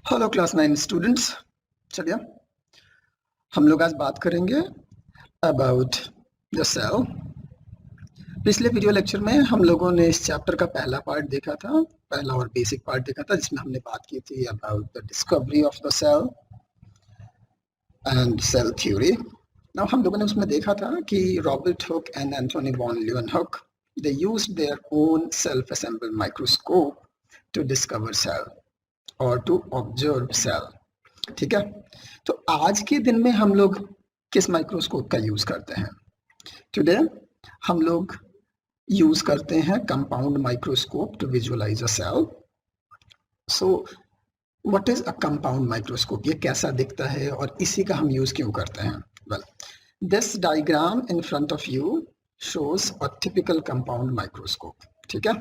Hello class 9 students. चलिए हम लोग आज बात करेंगे अबाउट द सेल। पिछले वीडियो लेक्चर में हम लोगों ने इस चैप्टर का पहला पार्ट देखा था, पहला और बेसिक पार्ट देखा था, जिसमें हमने बात की थी about the discovery of the cell and cell theory. Now हम लोगों ने उसमें देखा था कि Robert Hooke and Anthony van Leeuwenhoek they used their own self assembled microscope to discover cell और टू ऑब्जर्व सेल। ठीक है, तो आज के दिन में हम लोग किस माइक्रोस्कोप का यूज करते हैं? टुडे हम लोग यूज करते हैं compound microscope to visualise a cell. So what is a compound microscope? ये कैसा दिखता है और इसी का हम यूज क्यों करते हैं? Well, this diagram in front of you shows a typical compound microscope. ठीक है,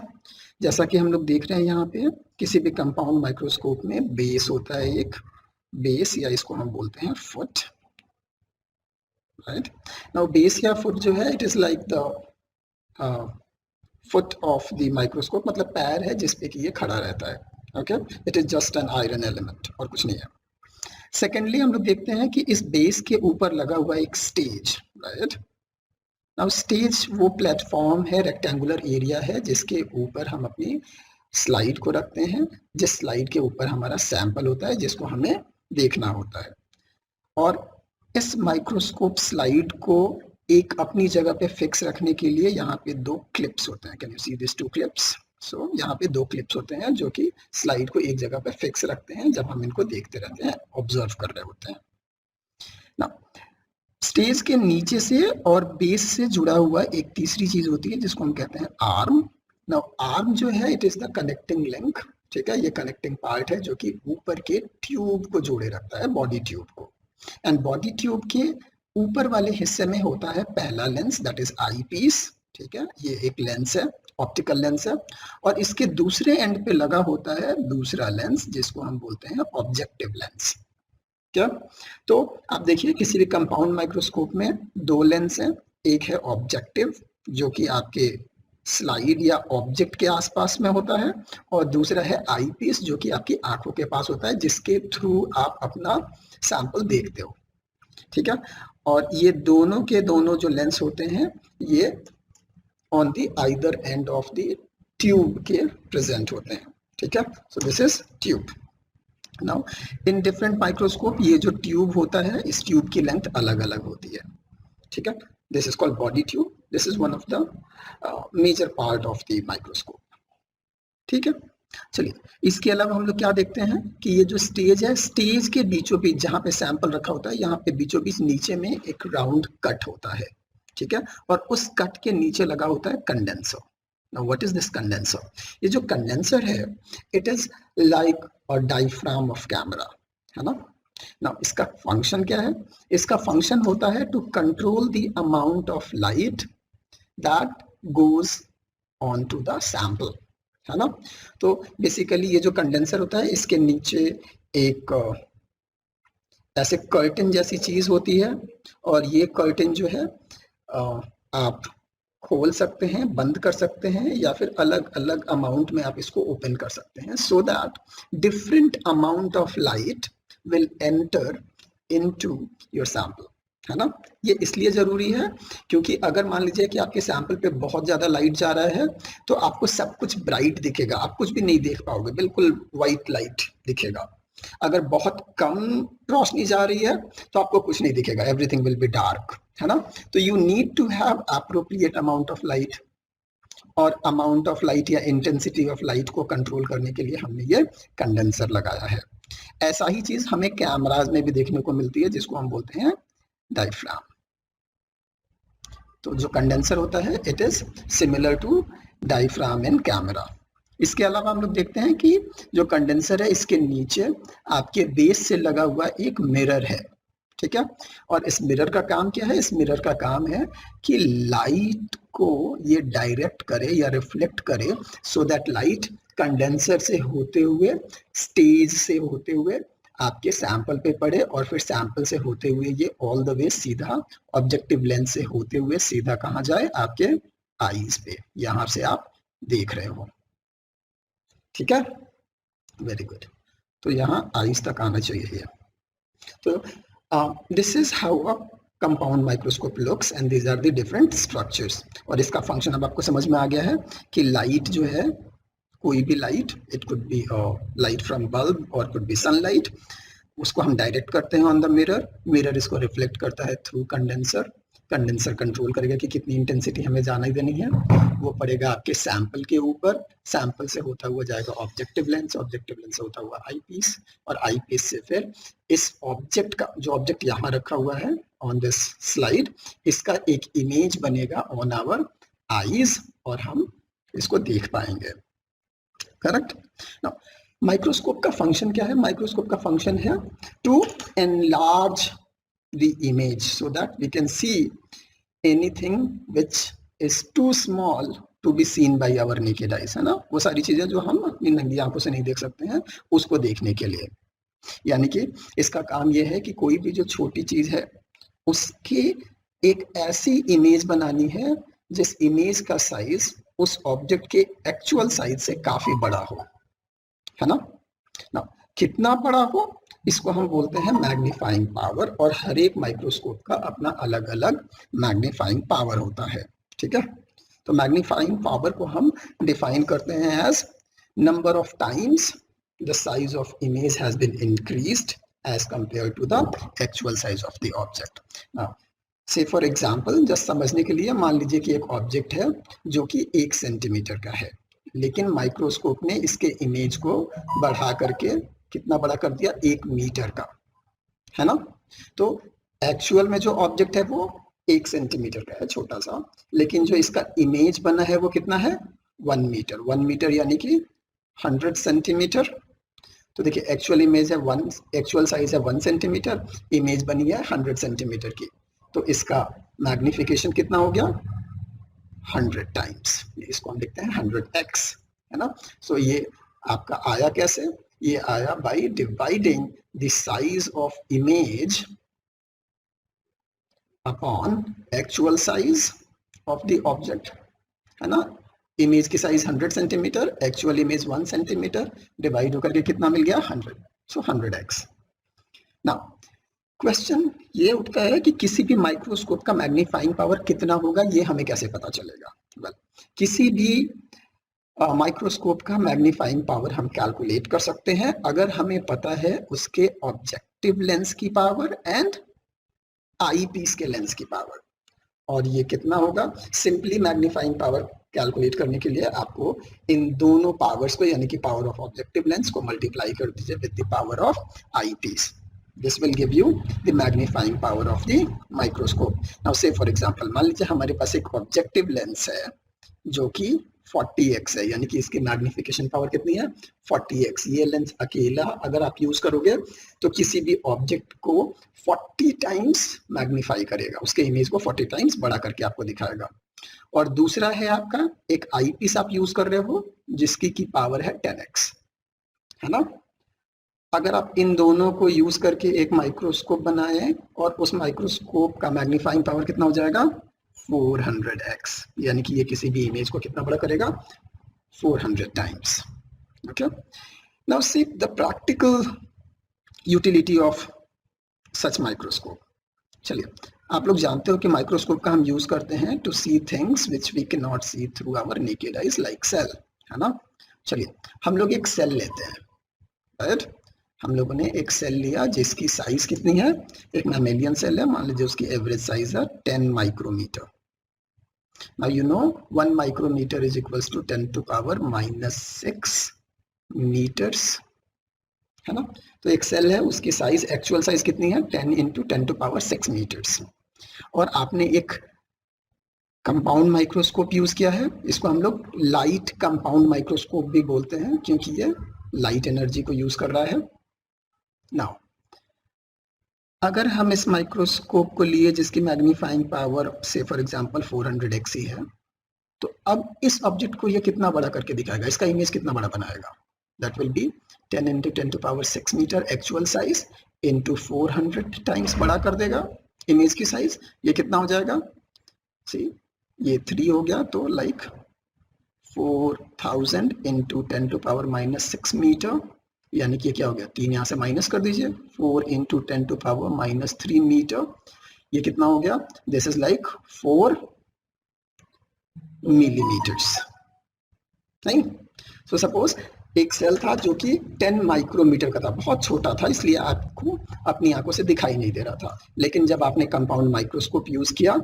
जैसा कि हम लोग देख रहे हैं यहाँ पे, किसी भी कंपाउंड माइक्रोस्कोप में बेस होता है, एक बेस, या इसको हम बोलते हैं फुट। राइट, नाउ बेस या फुट जो है, it is like the foot of the microscope, मतलब पैर है जिसपे कि ये खड़ा रहता है। Okay, it is just an iron element और कुछ नहीं है। सेकेंडली हम लोग देखते हैं कि इस बेस के ऊपर लगा हुआ एक स्टेज। राइट, नाउ स्टेज वो प्लेटफॉर्म है, रेक्टेंगुलर एरिया है, जिसके ऊपर हम अपनी स्लाइड को रखते हैं, जिस स्लाइड के ऊपर हमारा सैंपल होता है जिसको हमें देखना होता है। और इस माइक्रोस्कोप स्लाइड को एक अपनी जगह पे फिक्स रखने के लिए यहाँ पे दो क्लिप्स होते हैं। Can you see this two clips? So यहाँ पे दो क्लिप्स होते हैं जो कि स्लाइड को एक जगह पे फिक्स रखते हैं जब हम इनको देखते रहते हैं, ऑब्जर्व कर रहे होते हैं ना। स्टेज के नीचे से और बेस से जुड़ा हुआ एक तीसरी चीज होती है जिसको हम कहते हैं आर्म। नाउ आर्म जो है, it is the connecting link. ठीक है, ये कनेक्टिंग पार्ट है जो कि ऊपर के ट्यूब को जोड़े रखता है, बॉडी ट्यूब को। एंड बॉडी ट्यूब के ऊपर वाले हिस्से में होता है पहला lens, that is eyepiece. ठीक है, ये एक लेंस है, ऑप्टिकल लेंस है। और इसके दूसरे एंड पे लगा होता है दूसरा लेंस जिसको हम बोलते हैं ऑब्जेक्टिव लेंस। क्या? तो आप देखिए, किसी भी कंपाउंड माइक्रोस्कोप में दो लेंस हैं। एक है ऑब्जेक्टिव जो कि आपके स्लाइड या ऑब्जेक्ट के आसपास में होता है, और दूसरा है आई पीस जो कि आपकी आंखों के पास होता है, जिसके थ्रू आप अपना सैंपल देखते हो। ठीक है, और ये दोनों के दोनों जो लेंस होते हैं, ये on the either end of the tube के प्रेजेंट होते हैं। ठीक है, सो this is tube. Now in different microscope ये जो ट्यूब होता है, इस ट्यूब की लेंथ अलग अलग होती है। ठीक है, this is called body tube. This is one of the major part of the microscope. ठीक है, चलिए इसके अलावा हम लोग क्या देखते हैं कि ये जो स्टेज है, स्टेज के बीचों बीच जहाँ पे सैंपल रखा होता है, यहाँ पे बीचों बीच नीचे में एक राउंड कट होता है। ठीक है, और उस कट के नीचे लगा होता है condenser. Now what is this condenser? ये जो कंडेंसर है, it is like a diaphragm of camera, है ना। नाउ इसका फंक्शन क्या है? इसका फंक्शन होता है to control the amount of light that goes on to the sample, है ना। तो बेसिकली ये जो कंडेंसर होता है, इसके नीचे एक ऐसे कर्टन जैसी चीज होती है, और ये कर्टन जो है आप खोल सकते हैं, बंद कर सकते हैं, या फिर अलग अलग अमाउंट में आप इसको ओपन कर सकते हैं, so that different amount of light will enter into your sample, है ना। ये इसलिए जरूरी है क्योंकि अगर मान लीजिए कि आपके सैंपल पे बहुत ज्यादा लाइट जा रहा है, तो आपको सब कुछ ब्राइट दिखेगा, आप कुछ भी नहीं देख पाओगे, बिल्कुल व्हाइट लाइट दिखेगा। अगर बहुत कम रोशनी जा रही है तो आपको कुछ नहीं दिखेगा, एवरीथिंग विल बी डार्क, है ना। तो you need to have appropriate amount of light, और अमाउंट ऑफ लाइट या इंटेंसिटी ऑफ लाइट को कंट्रोल करने के लिए हमने ये कंडेंसर लगाया है। ऐसा ही चीज हमें कैमराज में भी देखने को मिलती है, जिसको हम बोलते हैं डायफ्राम। तो जो कंडेंसर होता है, it is similar to diaphragm in camera. इसके अलावा हम लोग देखते हैं कि जो कंडेंसर है, इसके नीचे आपके बेस से लगा हुआ एक मिरर है। ठीक है, और इस मिरर का काम क्या है? इस मिरर का काम है कि लाइट को ये डायरेक्ट करे या रिफ्लेक्ट करे, सो दैट लाइट कंडेंसर से होते हुए, स्टेज से होते हुए आपके सैंपल पे पड़े, और फिर सैंपल से होते हुए ये ऑल द वे सीधा ऑब्जेक्टिव लेंस से होते हुए सीधा कहाँ जाए? आपके आईज पे, यहां से आप देख रहे हो। ठीक है, वेरी गुड। तो यहाँ आइस तक आना चाहिए ये। तो this is how a compound microscope looks and these are the different structures. और इसका फंक्शन अब आपको समझ में आ गया है कि लाइट जो है, कोई भी light, it could be light from bulb और कुड बी सनलाइट, उसको हम डायरेक्ट करते हैं ऑन द मिरर, मिरर इसको रिफ्लेक्ट करता है थ्रू कंडेंसर, कंडेंसर कंट्रोल करेगा कि कितनी इंटेंसिटी हमें जाने देनी है, वो पड़ेगा आपके सैंपल के ऊपर, सैंपल से होता हुआ जाएगा ऑब्जेक्टिव लेंस, ऑब्जेक्टिव लेंस से होता हुआ आई पीस, और आई पीस से फिर इस ऑब्जेक्ट का, जो ऑब्जेक्ट यहाँ रखा हुआ है ऑन दिस स्लाइड, इसका एक इमेज बनेगा ऑन आवर आईज और हम इसको देख पाएंगे। करेक्ट। नाउ माइक्रोस्कोप का फंक्शन क्या है? माइक्रोस्कोप का फंक्शन है to enlarge the image so that we can see anything which is too small to be seen by our naked eyes, है ना? वो सारी चीजें जो हम अपनी नंगी आंखों से नहीं देख सकते हैं, उसको देखने के लिए। यानी कि इसका काम ये है कि कोई भी जो छोटी चीज है उसकी एक ऐसी इमेज बनानी है जिस इमेज का साइज उस ऑब्जेक्ट के एक्चुअल साइज से काफी बड़ा हो, है ना? ना कितना बड़ा हो इसको हम बोलते हैं मैग्नीफाइंग पावर, और हर एक माइक्रोस्कोप का अपना अलग अलग मैग्नीफाइंग पावर होता है। ठीक है, तो मैग्नीफाइंग पावर को हम डिफाइन करते हैं as number of times the size of image has been increased as compare to the actual size of the object. Now say for example, just समझने के लिए मान लीजिए कि एक ऑब्जेक्ट है जो कि 1 सेंटीमीटर का है, लेकिन माइक्रोस्कोप ने इसके इमेज को बढ़ा करके कितना बड़ा कर दिया? 1 मीटर का, है ना? तो एक्चुअल में जो ऑब्जेक्ट है वो 1 सेंटीमीटर का है, छोटा सा, लेकिन जो इसका इमेज बना है वो कितना है? 1 मीटर। 1 मीटर यानी कि 100 सेंटीमीटर। तो देखिए एक्चुअल इमेज है 1, एक्चुअल साइज है 1 सेंटीमीटर, इमेज बनी है 100 सेंटीमीटर की, तो इसका मैग्निफिकेशन कितना हो गया? 100 टाइम्स। इसको हम लिखते हैं 100x, है ना? सो ये आपका आया कैसे? ये आया by dividing the size of image upon actual size of the object, है ना? इमेज की size 100 centimetre, actual image 1 centimetre, divide होकर के कितना मिल गया? 100। सो 100x। नाउ क्वेश्चन ये उठता है कि किसी भी माइक्रोस्कोप का मैग्नीफाइंग पावर कितना होगा, ये हमें कैसे पता चलेगा? वेल, किसी भी माइक्रोस्कोप का मैग्नीफाइंग पावर हम कैलकुलेट कर सकते हैं अगर हमें पता है उसके ऑब्जेक्टिव लेंस की पावर एंड आई पीस के लेंस की पावर। और ये कितना होगा? सिंपली मैग्नीफाइंग पावर कैलकुलेट करने के लिए आपको इन दोनों पावर्स को, यानी कि पावर ऑफ ऑब्जेक्टिव लेंस को मल्टीप्लाई कर दीजिए with the power of eyepiece. This will give you the magnifying power of the microscope. Now say for example, मान लीजिए हमारे पास एक ऑब्जेक्टिव लेंस है जो कि 40x है, यानी कि इसकी मैग्निफिकेशन पावर कितनी है? 40x। ये लेंस अकेला अगर आप यूज करोगे तो किसी भी ऑब्जेक्ट को 40 टाइम्स मैग्नीफाई करेगा, उसके इमेज को 40 टाइम्स बड़ा करके आपको दिखाएगा। और दूसरा है आपका एक आई पीस आप यूज कर रहे हो जिसकी की पावर है 10x, है ना? अगर आप इन दोनों को यूज करके एक माइक्रोस्कोप बनाए और उस माइक्रोस्कोप का मैग्नीफाइंग पावर कितना हो जाएगा? 400x, यानी कि ये किसी भी इमेज को कितना बड़ा करेगा? 400 times. Okay, now see the practical utility of such microscope. चलिए, आप लोग जानते हो कि माइक्रोस्कोप का हम यूज करते हैं to see things which we can not see through our naked eyes, like cell, है ना? चलिए, हम लोग एक सेल लेते हैं, राइट? हम लोगों ने एक सेल लिया जिसकी साइज कितनी है? एक मैमेलियन सेल है, मान लीजिए उसकी एवरेज साइज है 10 micrometre. Now you know 1 micrometre is equals to 10 to power -6 metres, है ना? तो एक सेल है, उसकी साइज, एक्चुअल साइज कितनी है? 10 इंटू 10 टू पावर 6 मीटर्स। और आपने एक कंपाउंड माइक्रोस्कोप यूज किया है, इसको हम लोग लाइट कंपाउंड माइक्रोस्कोप भी बोलते हैं क्योंकि ये लाइट एनर्जी को यूज कर रहा है। नाउ अगर हम इस माइक्रोस्कोप को लिए जिसकी मैग्नीफाइंग पावर से फॉर एग्जांपल 400x ही है, तो अब इस ऑब्जेक्ट को ये कितना बड़ा करके दिखाएगा? इसका इमेज कितना बड़ा बनाएगा? That will be 10 into 10 to power 6 metre actual size into 400 times बड़ा कर देगा इमेज की साइज। ये कितना हो जाएगा? सी, ये 3 हो गया, तो like 4000 into 10 to power -6 metre यानी कि क्या हो गया, 3 यहाँ से माइनस कर दीजिए, 4 इंटू 10⁻³ मीटर, ये कितना हो गया, दिस इज लाइक 4 मिलीमीटर्स, नहीं। सो सपोज एक सेल था जो कि 10 माइक्रोमीटर का था, बहुत छोटा था, इसलिए आपको अपनी आंखों से दिखाई नहीं दे रहा था। लेकिन जब आपने कंपाउंड माइक्रोस्कोप यूज किया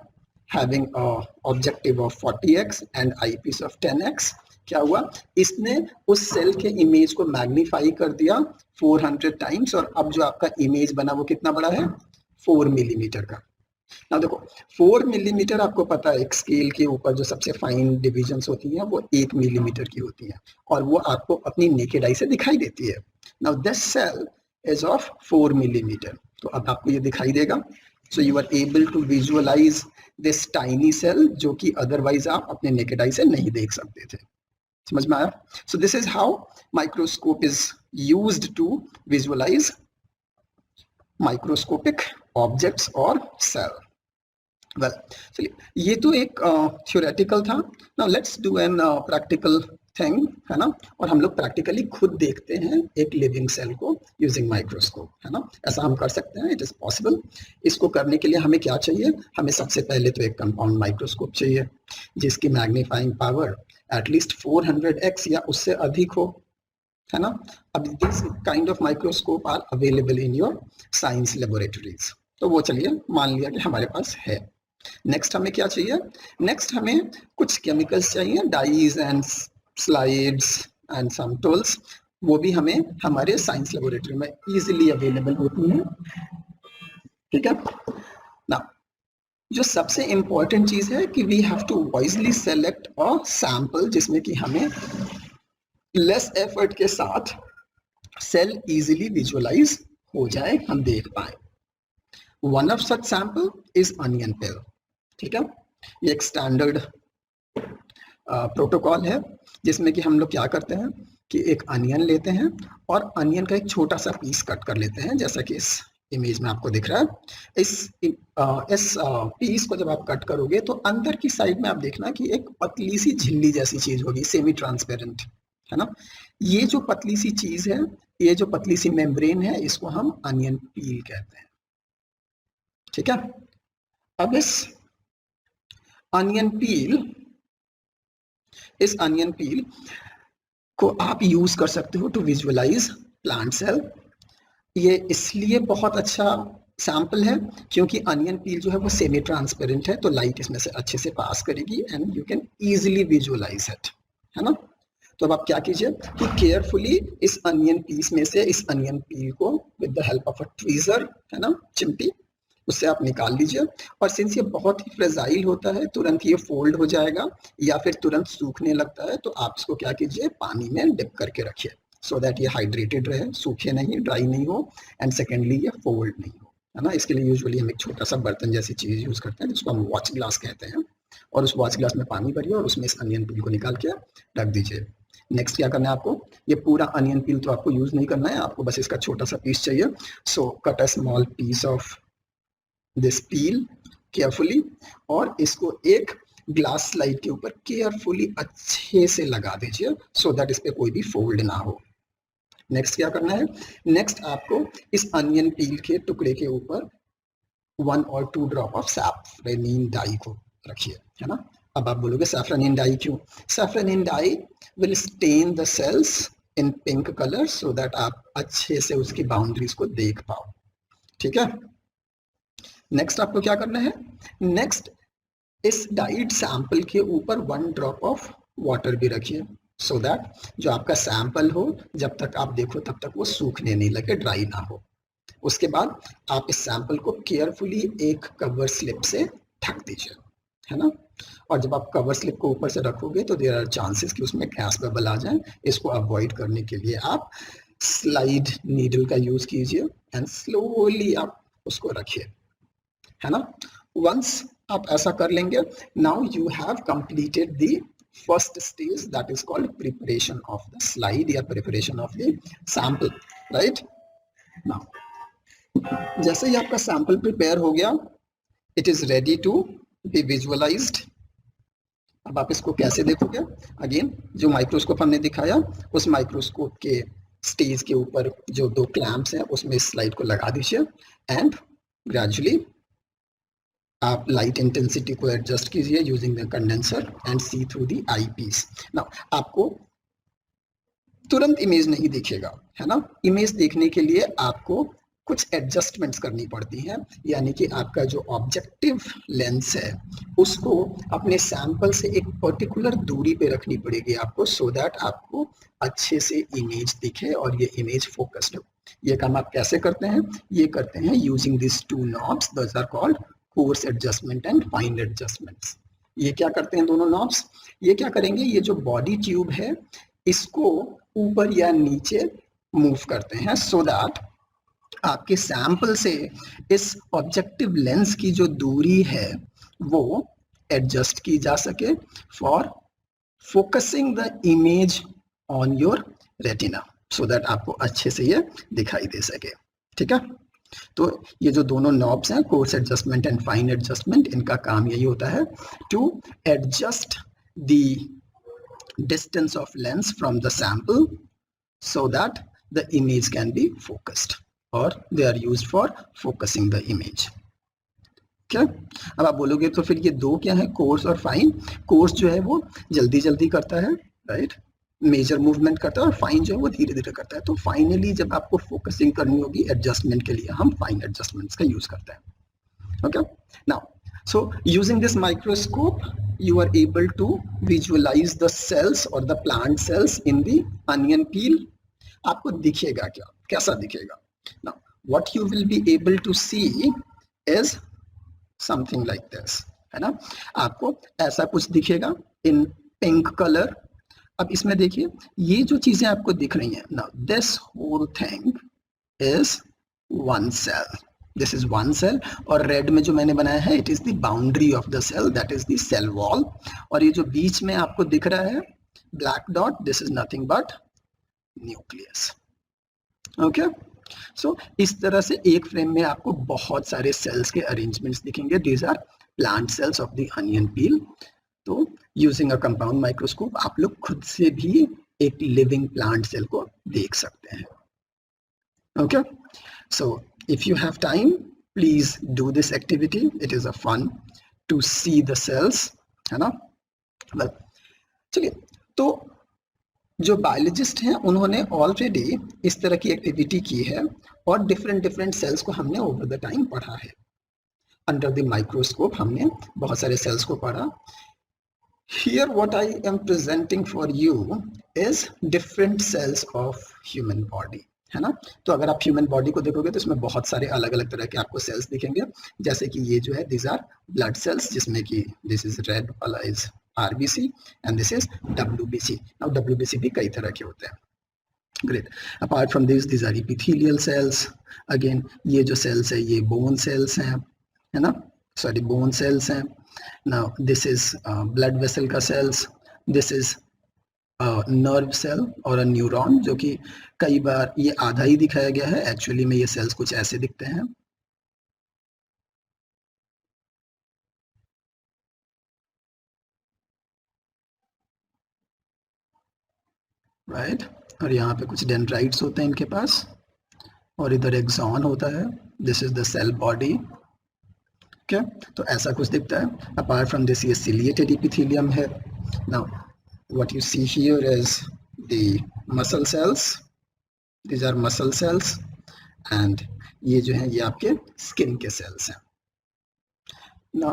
having objective of 40x and eyepiece of 10x, क्या हुआ, इसने उस सेल के इमेज को मैग्नीफाई कर दिया 400 टाइम्स, और अब जो आपका इमेज बना वो कितना बड़ा है, 4 मिलीमीटर का। ना देखो 4 मिलीमीटर आपको पता है एक स्केल के ऊपर जो सबसे फाइन डिविजन्स होती हैं वो 1 मिलीमीटर की होती हैं, और वो आपको अपनी नेकेड आई से दिखाई देती है। Now this cell is of 4 millimetre, तो अब आपको ये दिखाई देगा। So you are able to visualise this tiny cell जो कि अदरवाइज आप अपने नेकेड आई से नहीं देख सकते थे। समझ में आया? So this is how microscope is used to visualise microscopic objects और सेल। वेल चलिए, ये तो एक थ्योरेटिकल था। Now let's do an practical thing, है ना, और हम लोग प्रैक्टिकली खुद देखते हैं एक लिविंग सेल को यूजिंग माइक्रोस्कोप, है ना। ऐसा हम कर सकते हैं, इट इज पॉसिबल। इसको करने के लिए हमें क्या चाहिए, हमें सबसे पहले तो एक कंपाउंड माइक्रोस्कोप चाहिए जिसकी मैग्नीफाइंग पावर एटलीस्ट 400x या उससे अधिक हो, है ना। अब this kind of microscope are available in your science laboratories, तो वो चलिए मान लिया कि हमारे पास है। नेक्स्ट हमें क्या चाहिए, नेक्स्ट हमें कुछ केमिकल्स चाहिए, dyes and slides and some tools, वो भी हमें हमारे साइंस लेबोरेटरी में इजीली अवेलेबल होती हैं, ठीक है ना। जो सबसे इंपॉर्टेंट चीज है कि we have to wisely select a sample जिसमें कि हमें लेस एफर्ट के साथ सेल इजीली विजुअलाइज हो जाए, हम देख पाए। One of such sample is onion peel, ठीक है। ये एक स्टैंडर्ड प्रोटोकॉल है जिसमें कि हम लोग क्या करते हैं कि एक अनियन लेते हैं और अनियन का एक छोटा सा पीस कट कर लेते हैं, जैसा कि इस इमेज में आपको दिख रहा है। इस पीस को जब आप कट करोगे तो अंदर की साइड में आप देखना कि एक पतली सी झिल्ली जैसी चीज होगी, सेमी ट्रांसपेरेंट, है ना। ये जो पतली सी चीज है, ये जो पतली सी मेम्ब्रेन है, इसको हम अनियन पील कहते हैं, ठीक है। अब इस अनियन पील को आप यूज कर सकते हो टू विजुअलाइज प्लांट सेल। ये इसलिए बहुत अच्छा सैंपल है क्योंकि अनियन पील जो है वो सेमी ट्रांसपेरेंट है, तो लाइट इसमें से अच्छे से पास करेगी and you can easily visualise it, है ना। तो अब आप क्या कीजिए कि केयरफुली इस अनियन पीस में से इस अनियन पील को with the help of a tweezer, है ना, चिमटी, उससे आप निकाल लीजिए। और सिंस ये बहुत ही फ्रेजाइल होता है, तुरंत ये फोल्ड हो जाएगा या फिर तुरंत सूखने लगता है, तो आप इसको क्या कीजिए, पानी में डिप करके रखिए सो दैट ये हाइड्रेटेड रहे, सूखे नहीं, ड्राई नहीं हो, एंड सेकेंडली ये फोल्ड नहीं हो, है ना। इसके लिए यूजुअली हम एक छोटा सा बर्तन जैसी चीज यूज करते हैं जिसको हम वॉच ग्लास कहते हैं, और उस वॉच ग्लास में पानी भरिए और उसमें इस अनियन पील को निकाल के रख दीजिए। नेक्स्ट क्या करना है आपको, ये पूरा अनियन पील तो आपको यूज नहीं करना है, आपको बस इसका छोटा सा पीस चाहिए। So cut a small piece of this peel carefully और इसको एक ग्लास स्लाइड के ऊपर केयरफुली अच्छे से लगा दीजिए सो दैट इस पे कोई भी फोल्ड ना हो। नेक्स्ट क्या करना है, नेक्स्ट आपको इस अनियन पील के टुकड़े के ऊपर 1 और 2 ड्रॉप ऑफ सैफ्रनीन डाई को रखिए, है ना। अब आप बोलोगे सैफ्रनीन डाई क्यों, safranine dye will stain the cells in pink colour so that आप अच्छे से उसकी बाउंड्रीज को देख पाओ, ठीक है। नेक्स्ट आपको क्या करना है, नेक्स्ट इस डाइड सैंपल के ऊपर 1 ड्रॉप ऑफ वाटर भी रखिए सो दैट जो आपका सैंपल हो जब तक आप देखो तब तक वो सूखने नहीं लगे, ड्राई ना हो। उसके बाद आप इस सैंपल को केयरफुली एक कवर स्लिप से ढक दीजिए, है ना। और जब आप कवर स्लिप को ऊपर से रखोगे तो देयर आर चांसेस कि उसमें गैस बबल आ जाए। इसको अवॉइड करने के लिए आप स्लाइड नीडल का यूज कीजिए एंड स्लोली आप उसको रखिए, है ना। वंस आप ऐसा कर लेंगे, now you have completed the first stage that is called preparation of the slide या preparation of the sample, right. Now जैसे ही आपका सैंपल प्रिपेयर हो गया, it is ready to be visualised. अब आप इसको कैसे देखोगे, अगेन जो माइक्रोस्कोप हमने दिखाया उस माइक्रोस्कोप के स्टेज के ऊपर जो 2 क्लैंप्स हैं उसमें इस स्लाइड को लगा दीजिए एंड ग्रेजुअली आप लाइट इंटेंसिटी को एडजस्ट कीजिए using the condenser and see through the eyepiece. Now आपको तुरंत इमेज नहीं दिखेगा, है ना। इमेज देखने के लिए आपको कुछ एडजस्टमेंट्स करनी पड़ती हैं, यानी कि आपका जो ऑब्जेक्टिव लेंस है उसको अपने सैंपल से एक पर्टिकुलर दूरी पे रखनी पड़ेगी आपको, सो दैट आपको अच्छे से इमेज दिखे और ये इमेज फोकस्ड हो। ये काम आप कैसे करते हैं? ये करते हैं using this 2 knobs, those are called coarse adjustment and fine adjustments. ये क्या करते हैं दोनों नॉब्स? ये क्या करेंगे, ये जो बॉडी ट्यूब है इसको ऊपर या नीचे मूव करते हैं सो दैट आपके सैंपल से इस ऑब्जेक्टिव लेंस की जो दूरी है वो एडजस्ट की जा सके for focusing the image on your retina, so that आपको अच्छे से ये दिखाई दे सके। ठीक है, तो ये जो दोनों नॉब्स हैं, coarse adjustment and fine adjustment, इनका काम यही होता है to adjust the distance of lens from the sample so that the image can be focused, or they are used for focusing the image. क्या अब आप बोलोगे तो फिर ये दो क्या है, कोर्स और फाइन? कोर्स जो है वो जल्दी जल्दी करता है, राइट, मेजर मूवमेंट करता है, और फाइन जो है वो धीरे धीरे करता है। तो फाइनली जब आपको फोकसिंग करनी होगी एडजस्टमेंट के लिए, हम फाइन एडजस्टमेंट्स का यूज करते हैं। Okay, now so using this microscope you are able to visualize the cells or the plant cells in the onion peel. आपको दिखेगा क्या, कैसा दिखेगा? Now what you will be able to see is something like this, है ना। आपको ऐसा कुछ दिखेगा in pink color। अब इसमें देखिए ये जो चीजें आपको दिख रही हैं, now this whole thing is one cell, this is one cell, और रेड में जो मैंने बनाया है it is the boundary of the cell, that is the cell wall. और ये जो बीच में आपको दिख रहा है black dot, this is nothing but nucleus. Okay, so इस तरह से एक फ्रेम में आपको बहुत सारे सेल्स के अरेंजमेंट्स दिखेंगे। These are plant cells of the onion peel. तो यूजिंग अ कंपाउंड माइक्रोस्कोप आप लोग खुद से भी एक लिविंग प्लांट सेल को देख सकते हैं। Okay, so if you have time please do this activity, it is a fun to see the cells, है ना। well, चलिए, तो जो बायोलॉजिस्ट हैं उन्होंने ऑलरेडी इस तरह की एक्टिविटी की है और डिफरेंट डिफरेंट सेल्स को हमने ओवर द टाइम पढ़ा है। अंडर द माइक्रोस्कोप हमने बहुत सारे सेल्स को पढ़ा। Here what I am presenting for you is different cells of human body, है ना। तो अगर आप ह्यूमन बॉडी को देखोगे तो इसमें बहुत सारे अलग अलग तरह के आपको सेल्स दिखेंगे, जैसे कि ये जो है दिस आर ब्लड सेल्स, जिसमें कि दिस इज रेड वाला is RBC and this is WBC. Now WBC भी कई तरह के होते हैं। Great, apart from this this are epithelial cells. Again ये जो सेल्स है ये बोन सेल्स हैं, है ना, सॉरी बोन सेल्स हैं। Now this is blood vessel का cells, this is nerve cell और न्यूरॉन, जो कि कई बार ये आधा ही दिखाया गया है, एक्चुअली में ये सेल्स कुछ ऐसे दिखते हैं। राइट, और यहाँ पे कुछ डेंड्राइट्स होते हैं इनके पास, और इधर एक्सॉन होता है, this is the cell body. क्या, तो ऐसा कुछ दिखता है। अपार्ट फ्रॉम दिस ये सिलिएटेड एपिथेलियम है। Now what you see here is the muscle cells, these are muscle cells, and ये जो है ये आपके स्किन के सेल्स हैं। now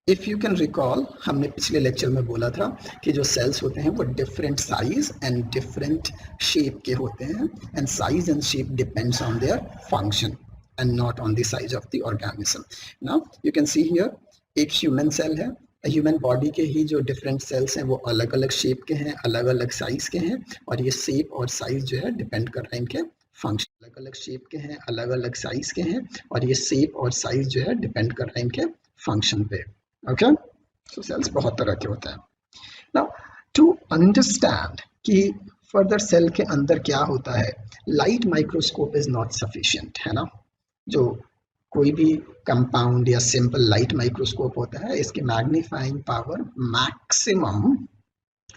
if you can recall, हमने पिछले लेक्चर में बोला था कि जो सेल्स होते हैं वो different size and different shape के होते हैं, and size and shape depends on their function and not on the size of the organism. Now you can see here एक ह्यूमन सेल है। ह्यूमन बॉडी के ही जो डिफरेंट सेल्स हैं वो अलग अलग शेप के हैं, अलग अलग साइज के हैं, और ये शेप और साइज जो है डिपेंड कर रहे हैं इनके फंक्शन। अलग अलग शेप के हैं, अलग अलग साइज के हैं, और ये शेप और साइज जो है डिपेंड कर रहे हैं इनके फंक्शन पे। ओके, सो सेल्स बहुत तरह के होते हैं। नाउ टू अंडरस्टैंड कि फर्दर सेल के अंदर क्या होता है, light microscope is not sufficient, है ना। जो कोई भी कंपाउंड या सिंपल लाइट माइक्रोस्कोप होता है, इसकी मैग्नीफाइंग पावर मैक्सिमम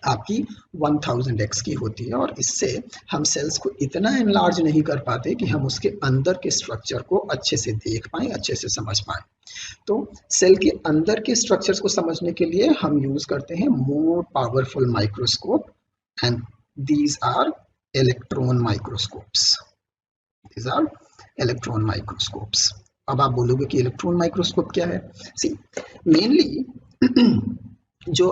आपकी 1000x की होती है, और इससे हम सेल्स को इतना एनलार्ज नहीं कर पाते कि हम उसके अंदर के स्ट्रक्चर को अच्छे से देख पाएं, अच्छे से समझ पाएं। तो सेल के अंदर के स्ट्रक्चर्स को समझने के लिए हम यूज करते हैं more powerful microscope, and these are electron microscopes. These are electron microscopes. अब आप बोलोगे कि इलेक्ट्रॉन माइक्रोस्कोप क्या है? सी, मेनली जो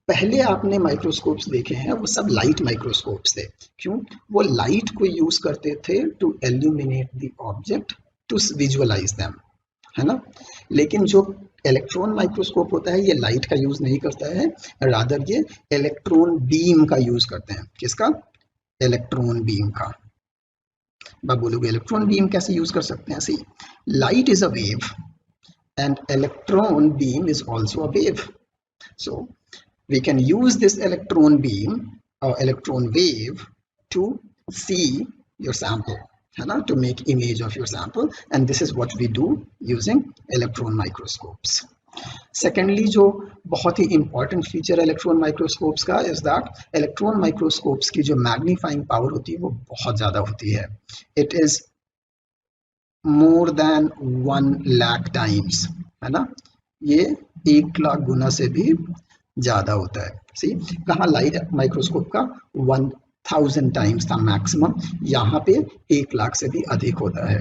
पहले आपने माइक्रोस्कोप्स देखे हैं वो सब लाइट माइक्रोस्कोप्स थे। क्यों? वो लाइट को यूज करते थे to illuminate the object, to visualise them, है ना। लेकिन जो इलेक्ट्रॉन माइक्रोस्कोप होता है ये लाइट का यूज नहीं करता है, रादर ये इलेक्ट्रॉन बीम का यूज करते हैं। किसका? इलेक्ट्रॉन बीम का। आप बोलोगे इलेक्ट्रॉन बीम कैसे यूज कर सकते हैं? See, light is a wave and electron beam is also a wave. So we can use this electron beam or electron wave to see your sample, है ना, to make image of your sample, and this is what we do using electron microscopes. Secondly, जो बहुत ही important feature electron microscopes का is that electron microscopes की जो magnifying power होती है वो बहुत ज़्यादा होती है। It is more than 1,00,000 times, है ना, ये 1,00,000 गुना से भी ज्यादा होता है। सी, कहाँ लाइट माइक्रोस्कोप का 1000 टाइम्स था मैक्सिमम, यहाँ पे 1,00,000 से भी अधिक होता है।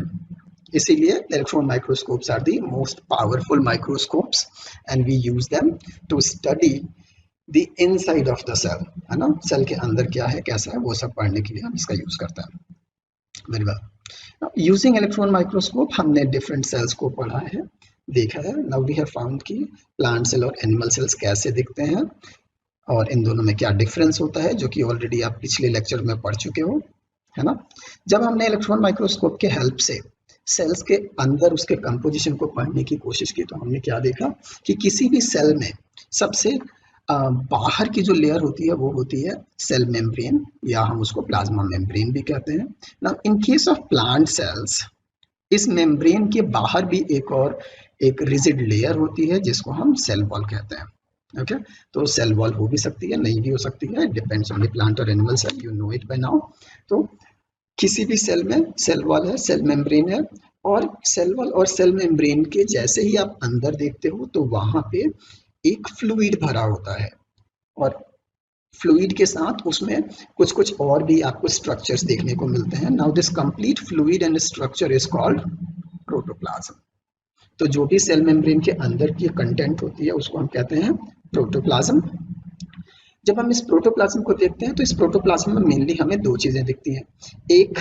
इसीलिए electron microscopes are the most powerful microscopes, and we use them to study the inside of the cell, है ना, सेल के अंदर क्या है, कैसा है, वो सब पढ़ने के लिए हम इसका यूज करते हैं। Very well, using electron microscope हमने डिफरेंट सेल्स को पढ़ा है, देखा है। नाउ वी हैव फाउंड कि प्लांट सेल और एनिमल सेल्स कैसे दिखते हैं और इन दोनों में क्या डिफरेंस होता है, जो कि ऑलरेडी आप पिछले लेक्चर में पढ़ चुके हो, है ना। जब हमने इलेक्ट्रॉन माइक्रोस्कोप के हेल्प से सेल्स के अंदर उसके कंपोजिशन को पढ़ने की कोशिश की, तो हमने क्या देखा कि किसी भी सेल में सबसे बाहर की जो लेयर होती है वो होती है सेल मेम्ब्रेन, या हम उसको प्लाज्मा मेम्ब्रेन भी कहते हैं। Now in case of plant cells, इस मेम्ब्रेन के बाहर भी एक रिजिड लेयर होती है जिसको हम सेल वॉल कहते हैं। ओके, तो सेल वॉल हो भी सकती है, नहीं भी हो सकती है, डिपेंड्स ऑन द प्लांट और animal cell, you know it by now. तो किसी भी सेल में सेल वॉल है, सेल मेम्ब्रेन है, और सेल वॉल और सेल मेम्ब्रेन के जैसे ही आप अंदर देखते हो तो वहां पे एक फ्लूइड भरा होता है, और फ्लूइड के साथ उसमें कुछ कुछ और भी आपको स्ट्रक्चर्स देखने को मिलते हैं। Now this complete fluid and structure is called protoplasm. तो जो भी सेल मेम्ब्रेन के अंदर की कंटेंट होती है उसको हम कहते हैं प्रोटोप्लाज्म। जब हम इस प्रोटोप्लाज्म को देखते हैं तो इस प्रोटोप्लाज्म में मेनली हमें दो चीजें दिखती हैं। एक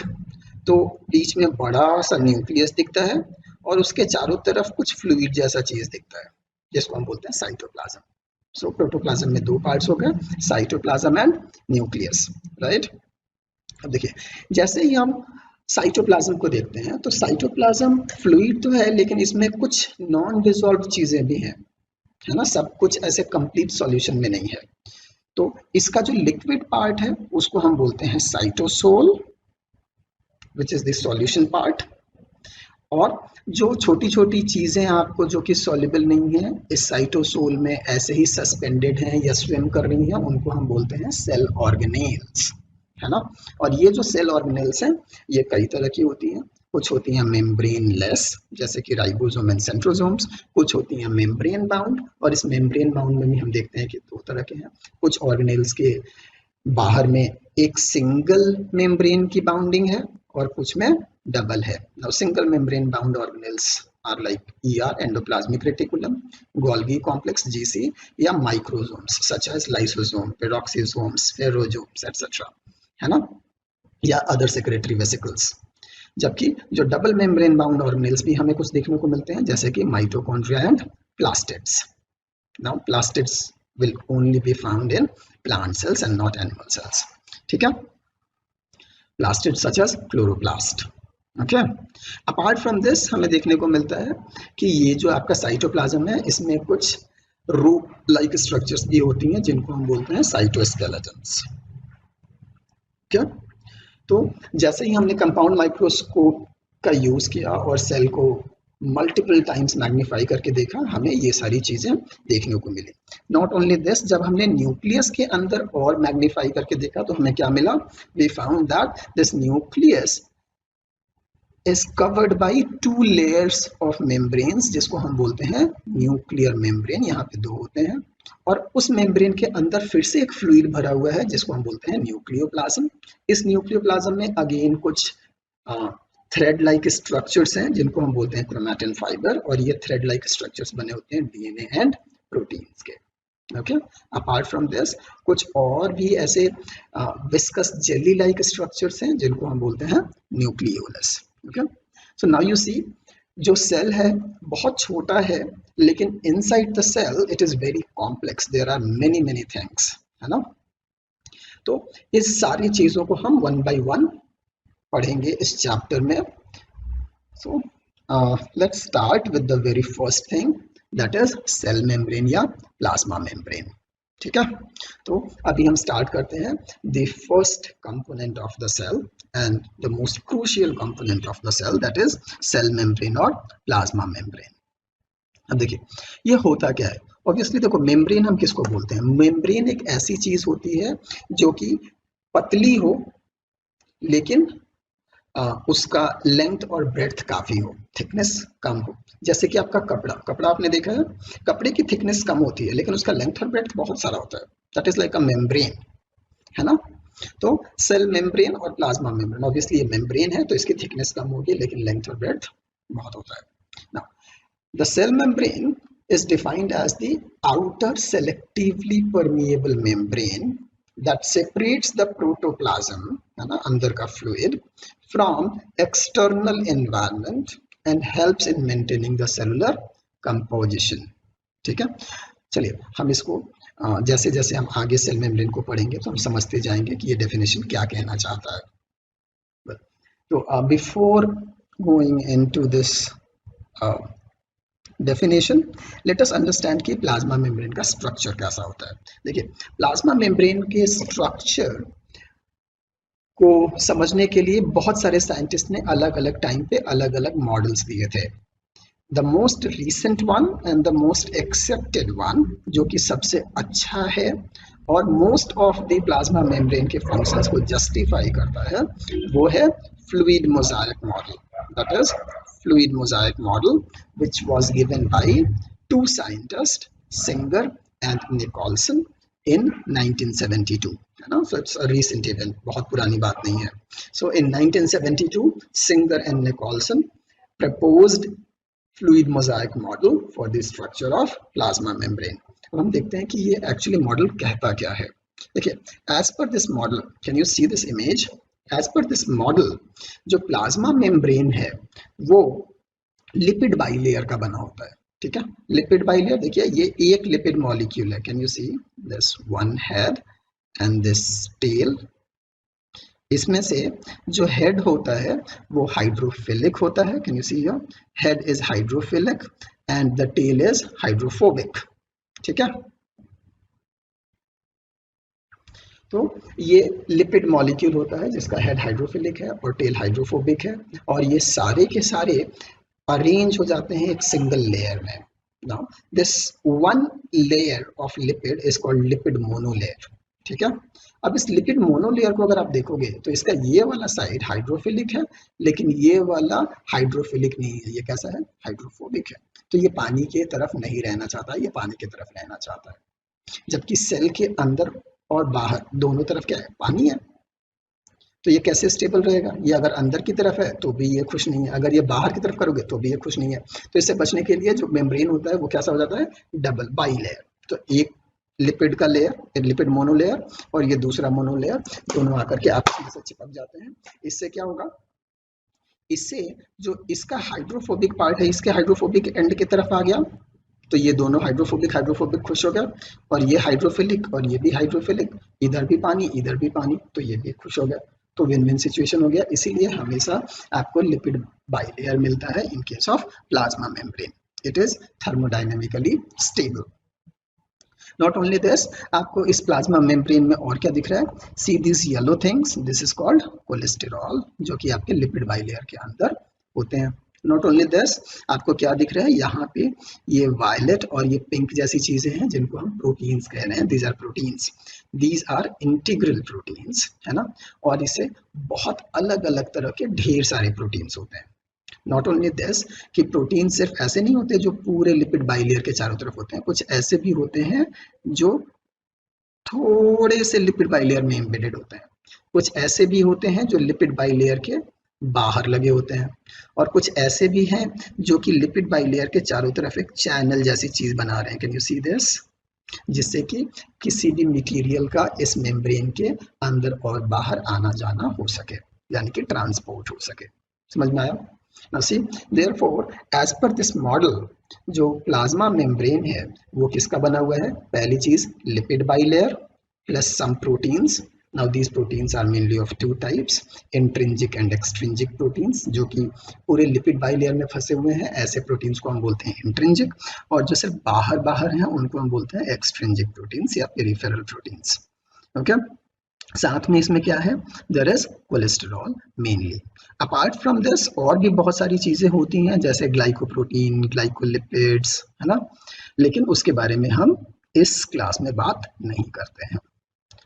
तो बीच में बड़ा सा न्यूक्लियस दिखता है, और उसके चारों तरफ कुछ फ्लूइड जैसा चीज दिखता है जिसको हम बोलते हैं साइटोप्लाज्म। सो प्रोटोप्लाज्म में दो पार्ट्स हो गए, साइटोप्लाज्म एंड न्यूक्लियस, राइट। अब देखिए, जैसे ही हम साइटोप्लाज्म को देखते हैं तो साइटोप्लाज्म फ्लूइड तो है, लेकिन इसमें कुछ नॉन डिसॉल्व चीजें भी हैं, है ना, सब कुछ ऐसे कंप्लीट सॉल्यूशन में नहीं है। तो इसका जो लिक्विड पार्ट है उसको हम बोलते हैं cytosol, which is the solution part, और जो छोटी छोटी चीजें आपको जो कि सॉल्युबल नहीं है इस साइटोसोल में, ऐसे ही सस्पेंडेड हैं या स्विम कर रही हैं, उनको हम बोलते हैं सेल ऑर्गेनेल्स, है ना। और ये जो सेल ऑर्गेनेल्स हैं ये कई तरह की होती हैं। कुछ होती हैं मेम्ब्रेन लेस, जैसे कि राइबोसोम एंड सेंट्रोसोम्स, कुछ होती हैं मेम्ब्रेन बाउंड, और इस मेम्ब्रेन बाउंड में भी हम देखते हैं कि दो तरह के हैं। कुछ ऑर्गेनेल्स के बाहर में एक सिंगल मेम्ब्रेन की बाउंडिंग है और कुछ में डबल है। Now single membrane bound organelles are like ER, endoplasmic reticulum, Golgi complex GC, या microsomes such as lysosome, peroxisomes, ferosomes et cetera, है ना, या अदर सेक्रेटरी वेसिकल्स। जबकि जो डबल मेम्ब्रेन बाउंड ऑर्गेनेल्स भी हमें कुछ देखने को मिलते हैं, जैसे कि mitochondria and plastids. Now plastids will only be found in plant cells and not animal cells, ठीक है। plastids such as chloroplast, okay। apart from this हमें देखने को मिलता है कि ये जो आपका साइटोप्लाज्म है इसमें कुछ रूप लाइक स्ट्रक्चर्स भी होती हैं जिनको हम बोलते हैं साइटोस्केलेटन्स, क्या। तो जैसे ही हमने कंपाउंड माइक्रोस्कोप का यूज किया और सेल को मल्टीपल टाइम्स मैग्नीफाई करके देखा, हमें ये सारी चीजें देखने को मिली। नॉट ओनली दिस, जब हमने न्यूक्लियस के अंदर और मैग्नीफाई करके देखा तो हमें क्या मिला, we found that this nucleus is covered by two layers of membranes, जिसको हम बोलते हैं न्यूक्लियर मेम्ब्रेन, यहाँ पे दो होते हैं, और उस मेम्ब्रेन के अंदर फिर से एक फ्लूइड भरा हुआ है जिसको हम बोलते हैं न्यूक्लियोप्लाज्म। इस न्यूक्लियोप्लाज्म में अगेन कुछ थ्रेड लाइक स्ट्रक्चर्स हैं जिनको हम बोलते हैं क्रोमैटिन फाइबर, और ये थ्रेड लाइक स्ट्रक्चर्स बने होते हैं डीएनए एंड प्रोटीन्स के। ओके, अपार्ट फ्रॉम दिस कुछ और भी ऐसे विस्कस जेली लाइक स्ट्रक्चर्स हैं जिनको हम बोलते हैं nucleolus. Okay, so now you see, जो सेल है बहुत छोटा है, लेकिन inside the cell it is very complex, there are many many things, है ना। तो इस सारी चीजों को हम वन बाय वन पढ़ेंगे इस चैप्टर में। So let's start with the very first thing, that is cell membrane या प्लाज्मा मेम्ब्रेन। ठीक है, तो अभी हम स्टार्ट करते हैं the first component of the cell and the most crucial component of the cell, that is cell membrane और plasma membrane. अब देखिए ये होता क्या है। ऑब्वियसली देखो, मेम्ब्रेन हम किसको बोलते हैं, मेम्ब्रेन एक ऐसी चीज होती है जो कि पतली हो लेकिन उसका लेंथ और ब्रेड्थ काफी हो, थिकनेस कम हो। जैसे कि आपका कपड़ा आपने देखा है, कपड़े की थिकनेस कम होती है लेकिन उसका लेंथ और ब्रेड्थ बहुत सारा होता है, that is like a membrane, है ना। तो सेल मेम्ब्रेन और प्लाज्मा मेम्ब्रेन, ऑब्वियसली ये मेम्ब्रेन है तो इसकी थिकनेस कम होगी लेकिन लेंथ और ब्रेड्थ बहुत होता है। Now the cell membrane is defined as the outer selectively permeable membrane that separates the protoplasm, है ना, अंदर का fluid, from external environment and helps in maintaining the cellular composition। ठीक है, चलिए हम इसको जैसे जैसे हम आगे सेल मेम्ब्रेन को पढ़ेंगे तो हम समझते जाएंगे कि ये डेफिनेशन क्या कहना चाहता है। तो before going into this definition, let us understand कि प्लाज्मा मेम्ब्रेन का स्ट्रक्चर कैसा होता है। देखिए, प्लाज्मा मेम्ब्रेन के स्ट्रक्चर को समझने के लिए बहुत सारे साइंटिस्ट ने अलग अलग टाइम पे अलग अलग मॉडल्स दिए थे। The most recent one and the most accepted one, जो कि सबसे अच्छा है और most of the plasma membrane के फंक्शंस को जस्टिफाई करता है, वो है fluid mosaic model, that is fluid mosaic model, which was given by two scientists, Singer and Nicholson, in 1972, है ना। So it's a recent event, बहुत पुरानी बात नहीं है। So in 1972, Singer and Nicholson proposed fluid mosaic model for the structure of plasma membrane। अब हम देखते हैं कि ये एक्चुअली मॉडल कहता क्या है। देखिए, as per this model, can you see this image? As per this model, जो प्लाज्मा मेम्ब्रेन है वो लिपिड बाइलेयर का बना होता है। ठीक है, लिपिड बाइलेयर, देखिए ये एक लिपिड मॉलिक्यूल है, can you see this one head and this tail. इसमें से जो हेड होता है वो हाइड्रोफिलिक होता है, can you see here, head is hydrophilic and the tail is hydrophobic. ठीक है, तो ये लिपिड मॉलिक्यूल होता है जिसका हेड हाइड्रोफिलिक है और टेल हाइड्रोफोबिक है, और ये सारे के सारे अरेंज हो जाते हैं एक सिंगल लेयर में। Now this one layer of lipid is called lipid monolayer. ठीक है, अब इस लिपिड मोनोलेयर को अगर आप देखोगे तो इसका ये वाला साइड हाइड्रोफिलिक है लेकिन ये वाला हाइड्रोफिलिक नहीं है, ये कैसा है, हाइड्रोफोबिक है। तो ये पानी की तरफ नहीं रहना चाहता, ये पानी की तरफ रहना चाहता है। जबकि सेल के अंदर और बाहर दोनों तरफ क्या है, पानी है। तो ये कैसे स्टेबल रहेगा, ये अगर अंदर की तरफ है तो भी ये खुश नहीं है, अगर ये बाहर की तरफ करोगे तो भी ये खुश नहीं है। तो इससे बचने के लिए जो मेम्ब्रेन होता है वो कैसा हो जाता है, डबल बाई लेयर। तो एक लिपिड का लेयर, एक लिपिड मोनोलेयर और ये दूसरा मोनोलेयर, दोनों आकर के आपस में चिपक जाते हैं। इससे क्या होगा, इससे जो इसका हाइड्रोफोबिक पार्ट है इसके हाइड्रोफोबिक एंड की तरफ आ गया, तो ये दोनों हाइड्रोफोबिक खुश हो गया, और ये हाइड्रोफिलिक और ये भी हाइड्रोफिलिक, इधर भी पानी इधर भी पानी, तो ये भी खुश हो गया। तो विन विन सिचुएशन हो गया। इसीलिए हमेशा आपको लिपिड बाइलेयर मिलता है इन case of plasma membrane, it is thermodynamically stable. Not only this, आपको इस प्लाज्मा मेम्ब्रेन में और क्या दिख रहा है, see this yellow things, this is called cholesterol, जो कि आपके लिपिड बाइलेयर के अंदर होते हैं। नॉट ओनली दिस, आपको क्या दिख रहा है यहाँ पे, ये वायलेट और ये पिंक जैसी चीजें हैं जिनको हम प्रोटीन्स कह रहे हैं। These are proteins, these are integral proteins, है ना। और इसे बहुत अलग अलग तरह के ढेर सारे प्रोटीन्स होते हैं। नॉट ओनली दिस, कि प्रोटीन सिर्फ ऐसे नहीं होते जो पूरे लिपिड बाइलेयर के चारों तरफ होते हैं, कुछ ऐसे भी होते हैं जो थोड़े से लिपिड बाइलेयर में एम्बेडेड होते हैं, कुछ ऐसे भी होते हैं जो लिपिड बाइलेयर के बाहर लगे होते हैं, और कुछ ऐसे भी हैं जो कि लिपिड बाइलेयर के चारों तरफ एक चैनल जैसी चीज बना रहे हैं। कैन यू सी दिस, जिससे कि किसी भी मटेरियल का इस मेम्ब्रेन के अंदर और बाहर आना जाना हो सके, यानी कि ट्रांसपोर्ट हो सके। समझ में आया? Now see, therefore, as per this model, जो प्लाज्मा मेम्ब्रेन है वो किसका बना हुआ है? पहली चीज lipid bilayer plus some proteins. Now these proteins are mainly of two types, intrinsic and extrinsic proteins, जो कि पूरे लिपिड बाइलेयर में फंसे हुए हैं, ऐसे प्रोटीन्स को हम बोलते हैं इंट्रिंजिक, और जो सिर्फ बाहर बाहर हैं उनको हम बोलते हैं एक्सट्रिंजिक प्रोटीन्स या पेरिफेरल प्रोटीन्स। ओके, साथ में इसमें क्या है? There is cholesterol mainly. Apart from this और भी बहुत सारी चीजें होती हैं जैसे ग्लाइकोप्रोटीन, ग्लाइकोलिपिड्स, है ना, लेकिन उसके बारे में हम इस क्लास में बात नहीं करते हैं।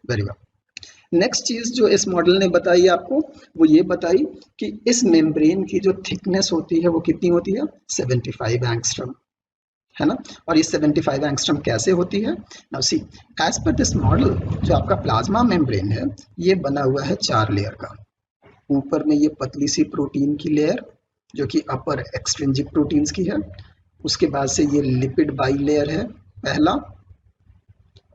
वेरी वेल, नेक्स्ट चीज जो इस मॉडल ने बताई आपको वो ये बताई कि इस मेम्ब्रेन की जो थिकनेस होती है वो कितनी होती है? 75 एंगस्ट्रॉम, है ना। और ये 75 एंगस्ट्रॉम कैसे होती है? Now see, as per this model जो आपका प्लाज्मा मेम्ब्रेन है ये बना हुआ है 4 लेयर का। ऊपर में ये पतली सी प्रोटीन की लेयर जो कि अपर एक्सट्रिंजिक प्रोटीन्स की है, उसके बाद से ये लिपिड बाई लेयर है पहला,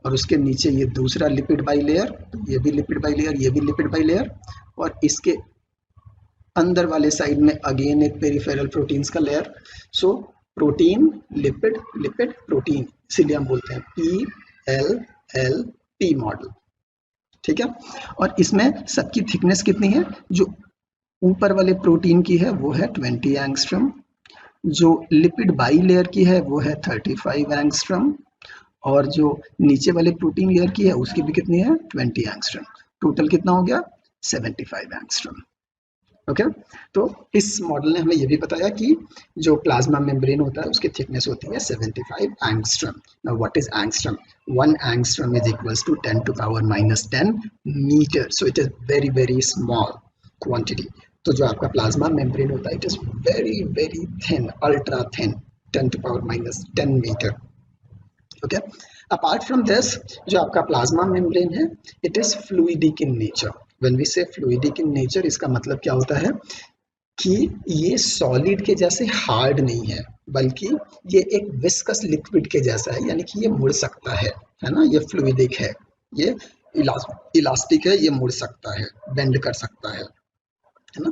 और उसके नीचे ये दूसरा लिपिड बाई लेयर, ये भी लिपिड बाई लेयर, ये भी लिपिड बाई लेयर, और इसके अंदर वाले साइड में अगेन एक पेरिफेरल प्रोटीन्स का layer. So protein lipid lipid protein, इसीलिए हम बोलते हैं PLLP मॉडल, ठीक है। और इसमें सबकी थिकनेस कितनी है? जो ऊपर वाले प्रोटीन की है वो है 20 एंगस्ट्रॉम, जो लिपिड बाई लेयर की है वो है 35 एंगस्ट्रॉम, और जो नीचे वाले प्रोटीन लेयर की है उसकी भी कितनी है? 20 एंगस्ट्रॉम। टोटल कितना हो गया? 75 एंगस्ट्रॉम। ओके, तो इस मॉडल ने हमें ये भी बताया कि जो प्लाज्मा मेम्ब्रेन होता है उसकी थिकनेस होती है 75 angstrom. Now what is angstrom? 1 angstrom is equals to 10 to power -10 metre, so it is very very small quantity. तो जो आपका प्लाज्मा मेम्ब्रेन होता है it is very very thin, ultra thin, 10 to power -10 metre. Okay, apart from this जो आपका plasma membrane है it is fluidic in nature. When we say fluidic in nature, इसका मतलब क्या होता है कि ये सॉलिड के जैसे हार्ड नहीं है, बल्कि ये एक विस्कस लिक्विड के जैसा है, यानी कि ये मुड़ सकता है ना। ये फ्लूइडिक है, ये इलास्टिक है, ये मुड़ सकता है, बेंड कर सकता है ना।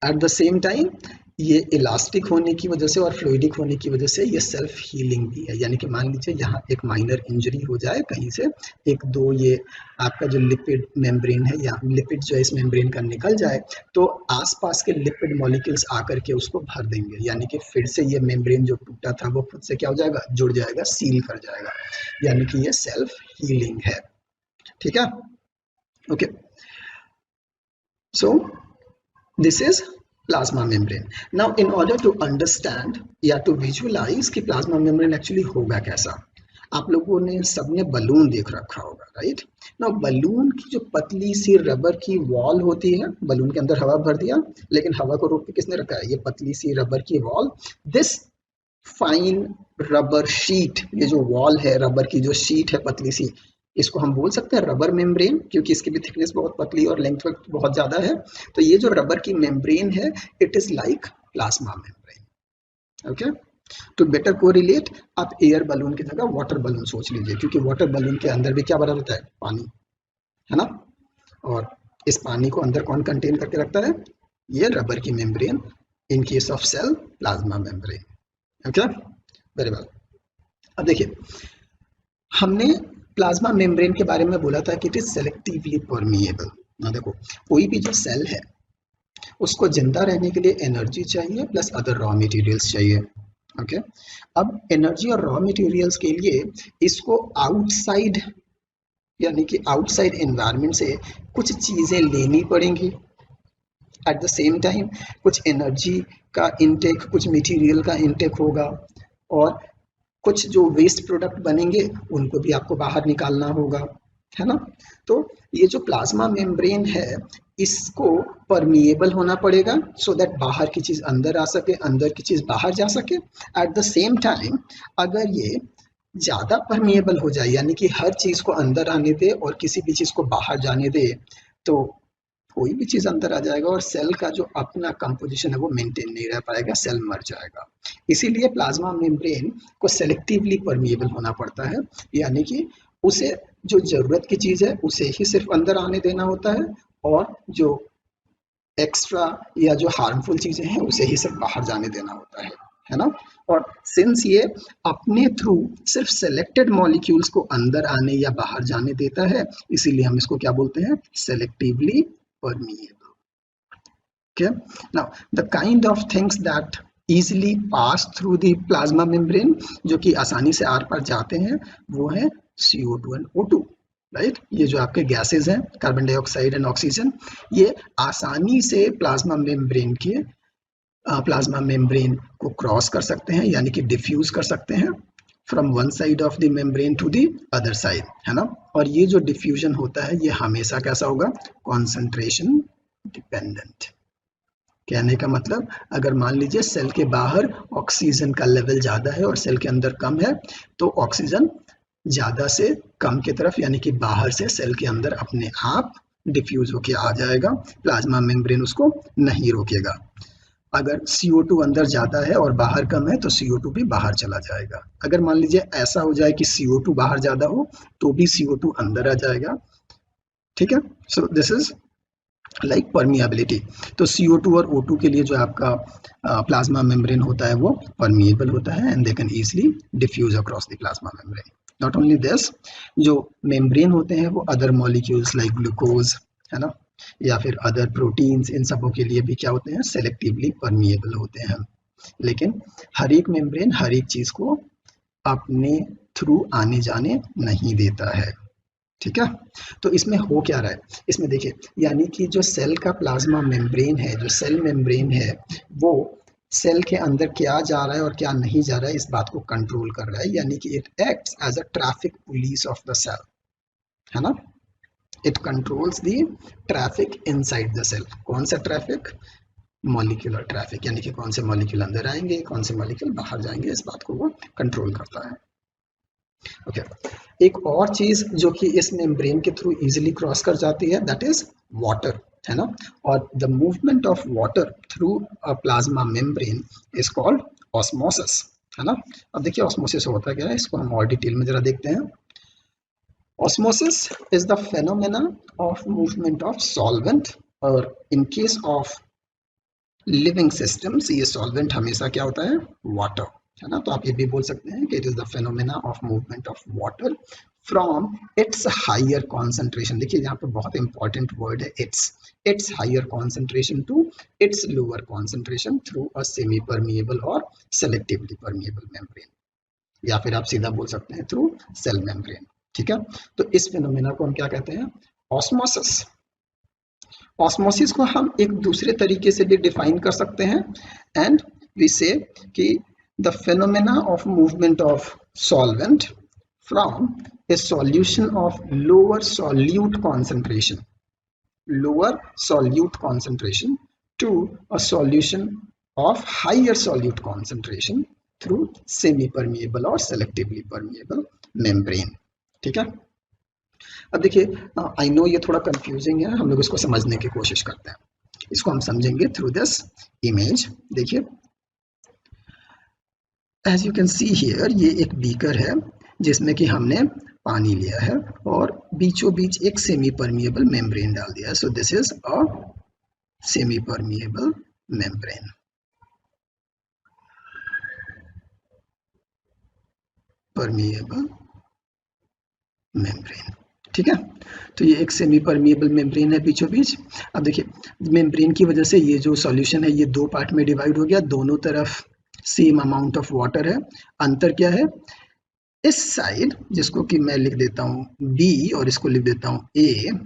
एट द सेम टाइम ये इलास्टिक होने की वजह से और फ्लूइडिक होने की वजह से ये सेल्फ हीलिंग भी है, यानी कि मान लीजिए यहाँ एक माइनर इंजरी हो जाए कहीं से, एक दो ये आपका जो लिपिड मेम्ब्रेन है या लिपिड जो है इस मेम्ब्रेन का निकल जाए तो आसपास के लिपिड मॉलिक्यूल्स आकर के उसको भर देंगे, यानी कि फिर से ये मेम्ब्रेन जो टूटा था वो खुद से क्या हो जाएगा? जुड़ जाएगा, सील कर जाएगा, यानी कि ये सेल्फ हीलिंग है, ठीक है। Okay, so this is plasma membrane. Now in order to understand या to visualize कि plasma membrane actually होगा कैसा, आप लोगों ने सबने बलून देख रखा होगा, राइट। नाउ बलून की जो पतली सी रबर की वॉल होती है, बलून के अंदर हवा भर दिया, लेकिन हवा को रोक के किसने रखा है? ये पतली सी रबर की wall. This fine rubber sheet, ये जो वॉल है, रबर की जो शीट है पतली सी, इसको हम बोल सकते हैं रबर मेम्ब्रेन, क्योंकि इसकी भी थिकनेस बहुत पतली और लेंथ बहुत ज्यादा है। तो ये जो रबर की मेम्ब्रेन है it is like plasma membrane. Okay, to better correlate आप एयर बलून की जगह वाटर बलून सोच लीजिए, क्योंकि वाटर बलून के अंदर भी क्या भरा रहता है? पानी, है ना। और इस पानी को अंदर कौन कंटेन करके रखता है? ये रबर की membrane, in case of cell plasma membrane. Okay, very well. अब देखिए, हमने प्लाज्मा मेम्ब्रेन के बारे में बोला था कि इट इज सेलेक्टिवली परमिएबल। ना देखो, कोई भी जो सेल है उसको जिंदा रहने के लिए एनर्जी चाहिए प्लस अदर रॉ मटेरियल्स चाहिए। ओके, अब एनर्जी और रॉ मटेरियल्स के लिए इसको आउटसाइड, यानी कि आउटसाइड एनवायरनमेंट से कुछ चीजें लेनी पड़ेंगी। एट द सेम टाइम कुछ एनर्जी का इनटेक, कुछ मटेरियल का इनटेक होगा, और कुछ जो वेस्ट प्रोडक्ट बनेंगे उनको भी आपको बाहर निकालना होगा, है ना। तो ये जो प्लाज्मा मेम्ब्रेन है इसको परमिएबल होना पड़ेगा सो दैट बाहर की चीज अंदर आ सके, अंदर की चीज बाहर जा सके। एट द सेम टाइम अगर ये ज्यादा परमिएबल हो जाए, यानी कि हर चीज को अंदर आने दे और किसी भी चीज को बाहर जाने दे, तो कोई भी चीज अंदर आ जाएगा और सेल का जो अपना कंपोजिशन है वो मेंटेन नहीं रह पाएगा, सेल मर जाएगा। इसीलिए प्लाज्मा मेम्ब्रेन को सेलेक्टिवली परमिएबल होना पड़ता है, यानी कि उसे जो जरूरत की चीज है उसे ही सिर्फ अंदर आने देना होता है, और जो एक्स्ट्रा या जो हार्मफुल चीजें हैं उसे ही सिर्फ बाहर जाने देना होता है ना। और सिंस ये अपने थ्रू सिर्फ सेलेक्टेड मॉलिक्यूल्स को अंदर आने या बाहर जाने देता है, इसीलिए हम इसको क्या बोलते हैं, selectively permeable. Okay, now the kind of things that easily pass through the plasma membrane, जो कि आसानी से आर पार जाते हैं, वो है CO2 and O2, राइट। ये जो आपके गैसेज हैं कार्बन डाइऑक्साइड एंड ऑक्सीजन, ये आसानी से प्लाज्मा मेम्ब्रेन को क्रॉस कर सकते हैं, यानी कि डिफ्यूज कर सकते हैं from one side of the membrane to the other side, है ना। और ये जो डिफ्यूजन होता है ये हमेशा कैसा होगा, कॉन्सेंट्रेशन डिपेंडेंट। कहने का मतलब अगर मान लीजिए सेल के बाहर ऑक्सीजन का लेवल ज्यादा है और सेल के अंदर कम है, तो ऑक्सीजन ज्यादा से कम की तरफ, यानी कि बाहर से सेल के अंदर अपने आप डिफ्यूज होके आ जाएगा, प्लाज्मा मेम्ब्रेन उसको नहीं रोकेगा। अगर CO2 अंदर ज्यादा है और बाहर कम है तो CO2 भी बाहर चला जाएगा। अगर मान लीजिए ऐसा हो जाए कि CO2 बाहर ज्यादा हो तो भी CO2 अंदर आ जाएगा, ठीक है। सो दिस इज लाइक परमिएबिलिटी। तो CO2 और O2 के लिए जो आपका प्लाज्मा मेम्ब्रेन होता है वो परमिएबल होता है and they can easily diffuse across the plasma membrane. Not only this, जो मेम्ब्रेन होते हैं वो अदर मॉलिक्यूल्स लाइक ग्लूकोज, है ना, या फिर अदर प्रोटीन्स, इन सबों के लिए भी क्या होते हैं, सेलेक्टिवली परमिएबल होते हैं। लेकिन हर एक मेम्ब्रेन हर एक चीज को अपने थ्रू आने जाने नहीं देता है, ठीक है। तो इसमें हो क्या रहा है, इसमें देखिए, यानी कि जो सेल का प्लाज्मा मेम्ब्रेन है, जो सेल मेम्ब्रेन है, वो सेल के अंदर क्या जा रहा है और क्या नहीं जा रहा है इस बात को कंट्रोल कर रहा है, यानी कि it acts as a traffic police of the cell, है ना। It controls the traffic inside the cell. कौन सा ट्रैफिक, मॉलिक्यूलर ट्रैफिक, यानी कि कौन से मॉलिक्यूल अंदर आएंगे, कौन से मॉलिक्यूल बाहर जाएंगे, इस बात को वो कंट्रोल करता है। ओके, एक और चीज जो कि इस मेम्ब्रेन के थ्रू इजीली क्रॉस कर जाती है, दैट इज वाटर, है ना। और the movement of water through a plasma membrane is called osmosis, है ना। अब देखिए ऑस्मोसिस होता क्या है, इसको हम और डिटेल में जरा देखते हैं। Osmosis is the phenomena of movement of solvent, और in case of living systems ये solvent हमेशा क्या होता है, water, है ना। तो आप ये भी बोल सकते हैं कि it is the phenomena of movement of water from its higher concentration। देखिए यहाँ पे बहुत इंपॉर्टेंट वर्ड है its higher concentration to its lower concentration through a semi permeable or selectively permeable membrane, या फिर आप सीधा बोल सकते हैं थ्रू सेल मेम्ब्रेन, ठीक है। तो इस फिनोमेना को हम क्या कहते हैं, ऑस्मोसिस। ऑस्मोसिस को हम एक दूसरे तरीके से भी डिफाइन कर सकते हैं, and we say that the phenomena of movement of solvent from a solution of lower solute concentration to a solution of higher solute concentration through semi permeable और सेलेक्टिवली परमिएबल मेम्ब्रेन, ठीक है। अब देखिए, I know ये थोड़ा confusing है, हम लोग इसको समझने की कोशिश करते हैं, इसको हम समझेंगे थ्रू दिस इमेज। देखिए, as you can see here, ये एक बीकर है जिसमें कि हमने पानी लिया है और बीचों बीच एक सेमी परमिएबल मेम्ब्रेन डाल दिया है। सो this is a semi permeable membrane. Permeable membrane, ठीक है। तो ये एक सेमी परमिएबल मेम्ब्रेन है बीचों बीच। अब देखिए, मेम्ब्रेन की वजह से ये जो सॉल्यूशन है ये दो पार्ट में डिवाइड हो गया, दोनों तरफ सेम अमाउंट ऑफ वाटर है। अंतर क्या है, इस साइड जिसको कि मैं लिख देता हूँ B और इसको लिख देता हूँ A,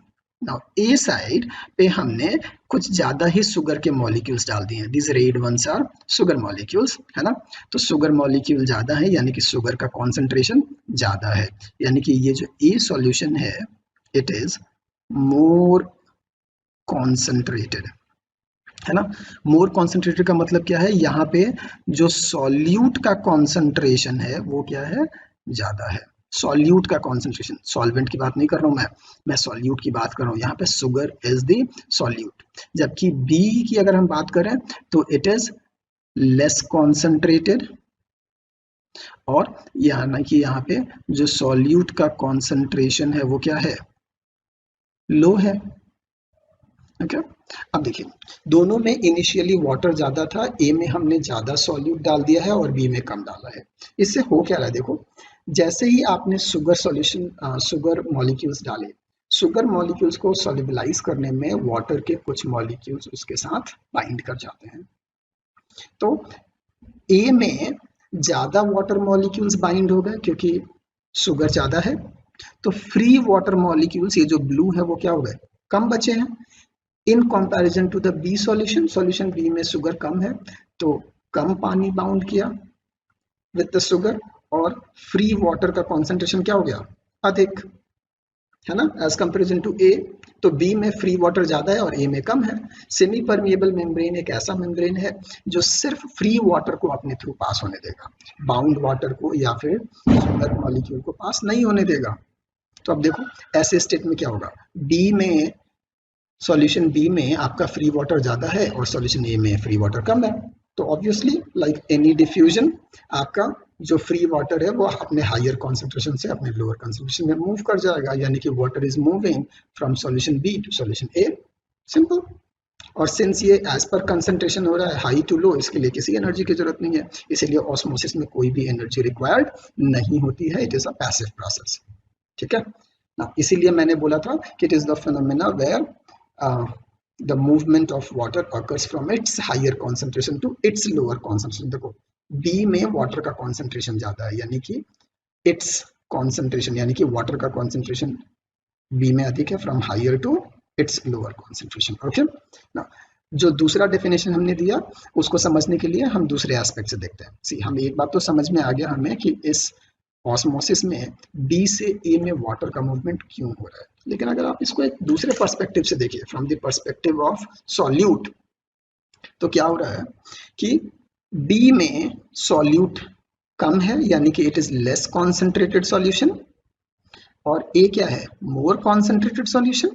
नाउ ए साइड पे हमने कुछ ज्यादा ही शुगर के मॉलिक्यूल्स डाल दिए हैं। This red ones are sugar molecules, है ना। तो शुगर मॉलिक्यूल ज्यादा है यानी कि शुगर का कॉन्सेंट्रेशन ज्यादा है, यानी कि ये जो ए सॉल्यूशन है इट इज मोर कॉन्सेंट्रेटेड, है ना। मोर कॉन्सेंट्रेटेड का मतलब क्या है, यहाँ पे जो सॉल्यूट का कॉन्सेंट्रेशन है वो क्या है, ज्यादा है। सॉल्यूट का कॉन्सेंट्रेशन, सॉल्वेंट की बात नहीं कर रहा हूं मैं सॉल्यूट की बात कर रहा हूँ। यहाँ पे शुगर इज द सॉल्यूट, जबकि बी की अगर हम बात करें तो इट इज लेस कॉन्सेंट्रेटेड, और यानी कि यहाँ पे जो सॉल्यूट का कॉन्सेंट्रेशन है वो क्या है, लो है। ओके, अब देखिए दोनों में इनिशियली वाटर ज्यादा था, ए में हमने ज्यादा सॉल्यूट डाल दिया है और बी में कम डाला है। इससे हो क्या रहा है, देखो जैसे ही आपने शुगर सॉल्यूशन शुगर मॉलिक्यूल्स डाले, शुगर मॉलिक्यूल्स को सॉल्युबलाइज करने में वाटर के कुछ मॉलिक्यूल्स उसके साथ बाइंड कर जाते हैं। तो ए में ज्यादा वाटर मॉलिक्यूल्स बाइंड हो गए क्योंकि शुगर ज्यादा है, तो फ्री वाटर मॉलिक्यूल्स ये जो ब्लू है वो क्या हो गए, कम बचे हैं। In comparison to the B solution, solution B में शुगर कम है तो कम पानी बाउंड किया विद द शुगर, और फ्री वाटर का कॉन्सेंट्रेशन क्या हो गया, अधिक, है ना, एज कंपेरिजन टू ए। तो बी में फ्री वाटर ज्यादा है और ए में कम है। सेमी परमिएबल मेम्ब्रेन एक ऐसा मेम्ब्रेन है जो सिर्फ फ्री वाटर को अपने थ्रू पास होने देगा, बाउंड वाटर को या फिर शुगर मॉलिक्यूल को पास नहीं होने देगा। तो अब देखो ऐसे स्टेट में क्या होगा, बी में सॉल्यूशन बी में आपका फ्री वाटर ज्यादा है और सॉल्यूशन ए में फ्री वाटर कम है। तो ऑब्वियसली लाइक एनी डिफ्यूजन, आपका जो फ्री वाटर है वो अपने हायर कॉन्सेंट्रेशन से अपने लोअर कॉन्सेंट्रेशन में मूव कर जाएगा, यानी कि water is moving from solution B to solution A, simple. और सिंस ये एज पर कंसंट्रेशन हो रहा है हाई टू लो, इसके लिए किसी एनर्जी की जरूरत नहीं है, इसीलिए ऑस्मोसिस में कोई भी एनर्जी रिक्वायर्ड नहीं होती है, it is a passive process, ठीक है ना। इसीलिए मैंने बोला था कि it is the phenomena where the movement of water occurs from its higher concentration to its lower concentration। देखो B में वाटर का कॉन्सेंट्रेशन ज्यादा है, यानी कि its concentration, यानी कि वाटर का कॉन्सेंट्रेशन B में अधिक है from higher to its lower concentration। Okay ना, जो दूसरा डेफिनेशन हमने दिया उसको समझने के लिए हम दूसरे एस्पेक्ट से देखते हैं। सी हम एक बात तो समझ में आ गया हमें कि इस ऑस्मोसिस में बी से ए में वाटर का मूवमेंट क्यों हो रहा है, लेकिन अगर आप इसको एक दूसरे पर्सपेक्टिव से देखिए, from the perspective of solute, तो क्या हो रहा है कि बी में सॉल्यूट कम है यानी कि it is less concentrated solution, और ए क्या है, मोर कॉन्सेंट्रेटेड सॉल्यूशन।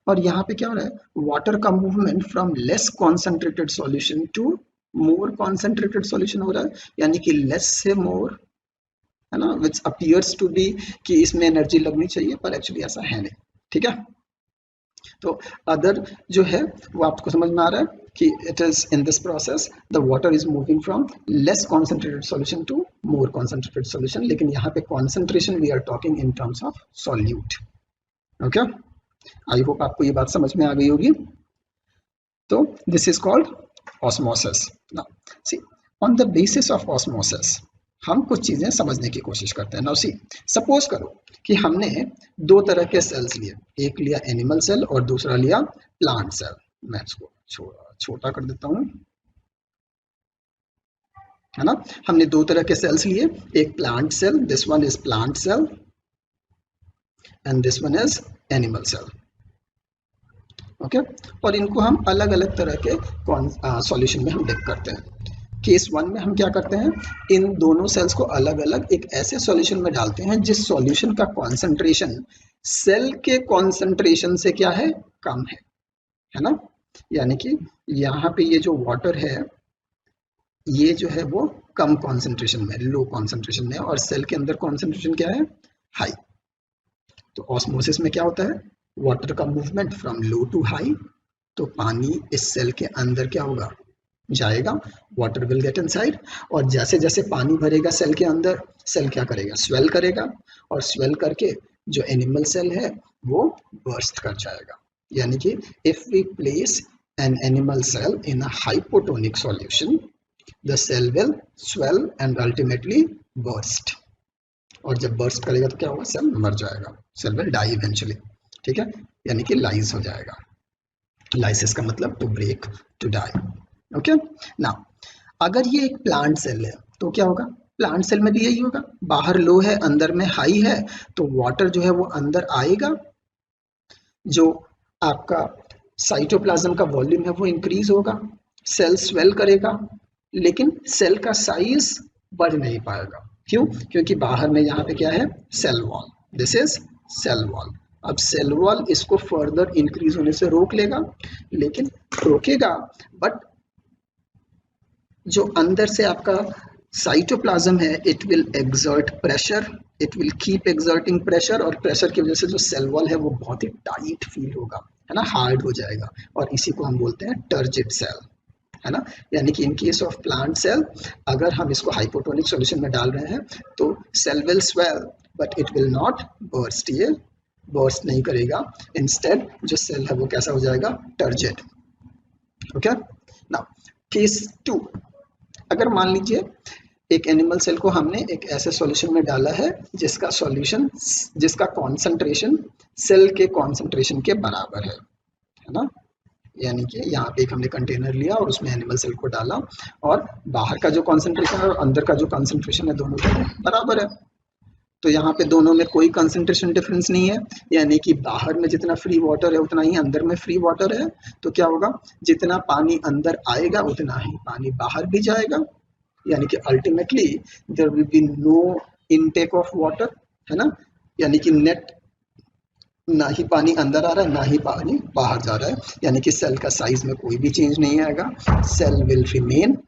और यहाँ पे क्या हो रहा है, वाटर का movement from less concentrated solution to more concentrated solution हो रहा है, यानी कि लेस से मोर, है ना, विच अपीयर्स टू बी कि इसमें एनर्जी लगनी चाहिए पर एक्चुअली ऐसा है नहीं, ठीक है। तो अदर जो है वो आपको समझ में आ रहा है कि it is in this process the water is moving from less concentrated solution to more concentrated solution, लेकिन यहाँ पे concentration we are talking in terms of solute. Okay, I hope आपको ये बात समझ में आ गई होगी। तो this is called osmosis. Now see on the basis of osmosis हम कुछ चीजें समझने की कोशिश करते हैं। नाउ सी सपोज करो कि हमने दो तरह के सेल्स लिए, एक लिया एनिमल सेल और दूसरा लिया प्लांट सेल। मैं इसको छोटा कर देता हूं, है ना। हमने दो तरह के सेल्स लिए, एक plant cell, this one is plant cell and this one is animal cell. Okay, और इनको हम अलग अलग तरह के सॉल्यूशन में हम डिप करते हैं। केस वन में हम क्या करते हैं, इन दोनों सेल्स को अलग अलग एक ऐसे सॉल्यूशन में डालते हैं जिस सॉल्यूशन का कॉन्सेंट्रेशन सेल के कॉन्सेंट्रेशन से क्या है, कम है ना। यानी कि यहाँ पे ये जो वाटर है ये जो है वो कम कॉन्सेंट्रेशन में, लो कॉन्सेंट्रेशन में, और सेल के अंदर कॉन्सेंट्रेशन क्या है, हाई। तो ऑस्मोसिस में क्या होता है, वाटर का movement from low to high, तो पानी इस सेल के अंदर क्या होगा, जाएगा, वाटर विल गेट इनसाइड, और जैसे जैसे पानी भरेगा सेल के अंदर, सेल क्या करेगा, स्वेल करेगा, और स्वेल करके जो एनिमल सेल है वो बर्स्ट कर जाएगा। यानी कि if we place an animal cell in a hypotonic solution the cell will swell and ultimately burst, और जब बर्स्ट करेगा तो क्या होगा, सेल मर जाएगा, सेल विल डाई इवेंचुअली, ठीक है। यानी कि लाइज हो जाएगा। लाइसिस का मतलब to break, to die. Okay now, अगर ये एक प्लांट सेल है तो क्या होगा? प्लांट सेल में भी यही होगा, बाहर लो है अंदर में हाई है, तो वाटर जो है वो अंदर आएगा, जो आपका साइटोप्लाज्म का वॉल्यूम है वो इंक्रीज होगा, सेल स्वेल करेगा, लेकिन सेल का साइज बढ़ नहीं पाएगा। क्यों? क्योंकि बाहर में यहाँ पे क्या है? Cell wall. This is cell wall. अब सेल वॉल इसको फर्दर इंक्रीज होने से रोक लेगा, लेकिन रोकेगा, बट जो अंदर से आपका साइटोप्लाज्म है, it will exert pressure, it will keep exerting pressure, और प्रेशर की वजह से जो सेल वॉल है वो बहुत ही टाइट फील होगा, है ना, हार्ड हो जाएगा, और इसी को हम बोलते हैं टर्जिड सेल, है ना। यानी कि in case of plant cell, अगर हम इसको हाइपोटोनिक सॉल्यूशन में डाल रहे हैं तो cell will swell but it will not burst, ये बर्स्ट नहीं करेगा, इंस्टेड जो सेल है वो कैसा हो जाएगा? टर्जिड। ओके नाउ केस 2, अगर मान लीजिए एक एनिमल सेल को हमने एक ऐसे सॉल्यूशन में डाला है जिसका सॉल्यूशन, जिसका कॉन्सेंट्रेशन सेल के कॉन्सेंट्रेशन के बराबर है ना। यानी कि यहाँ पे एक हमने कंटेनर लिया और उसमें एनिमल सेल को डाला, और बाहर का जो कॉन्सेंट्रेशन है और अंदर का जो कॉन्सेंट्रेशन है दोनों के बराबर है, तो यहाँ पे दोनों में कोई कंसंट्रेशन डिफरेंस नहीं है, यानी कि बाहर में जितना फ्री वाटर है उतना ही अंदर में फ्री वाटर है, तो क्या होगा? जितना पानी अंदर आएगा उतना ही पानी बाहर भी जाएगा, यानी कि ultimately there will be no intake of water, है ना। यानी कि नेट ना ही पानी अंदर आ रहा है ना ही पानी बाहर जा रहा है, यानी कि सेल का साइज में कोई भी चेंज नहीं आएगा, cell will remain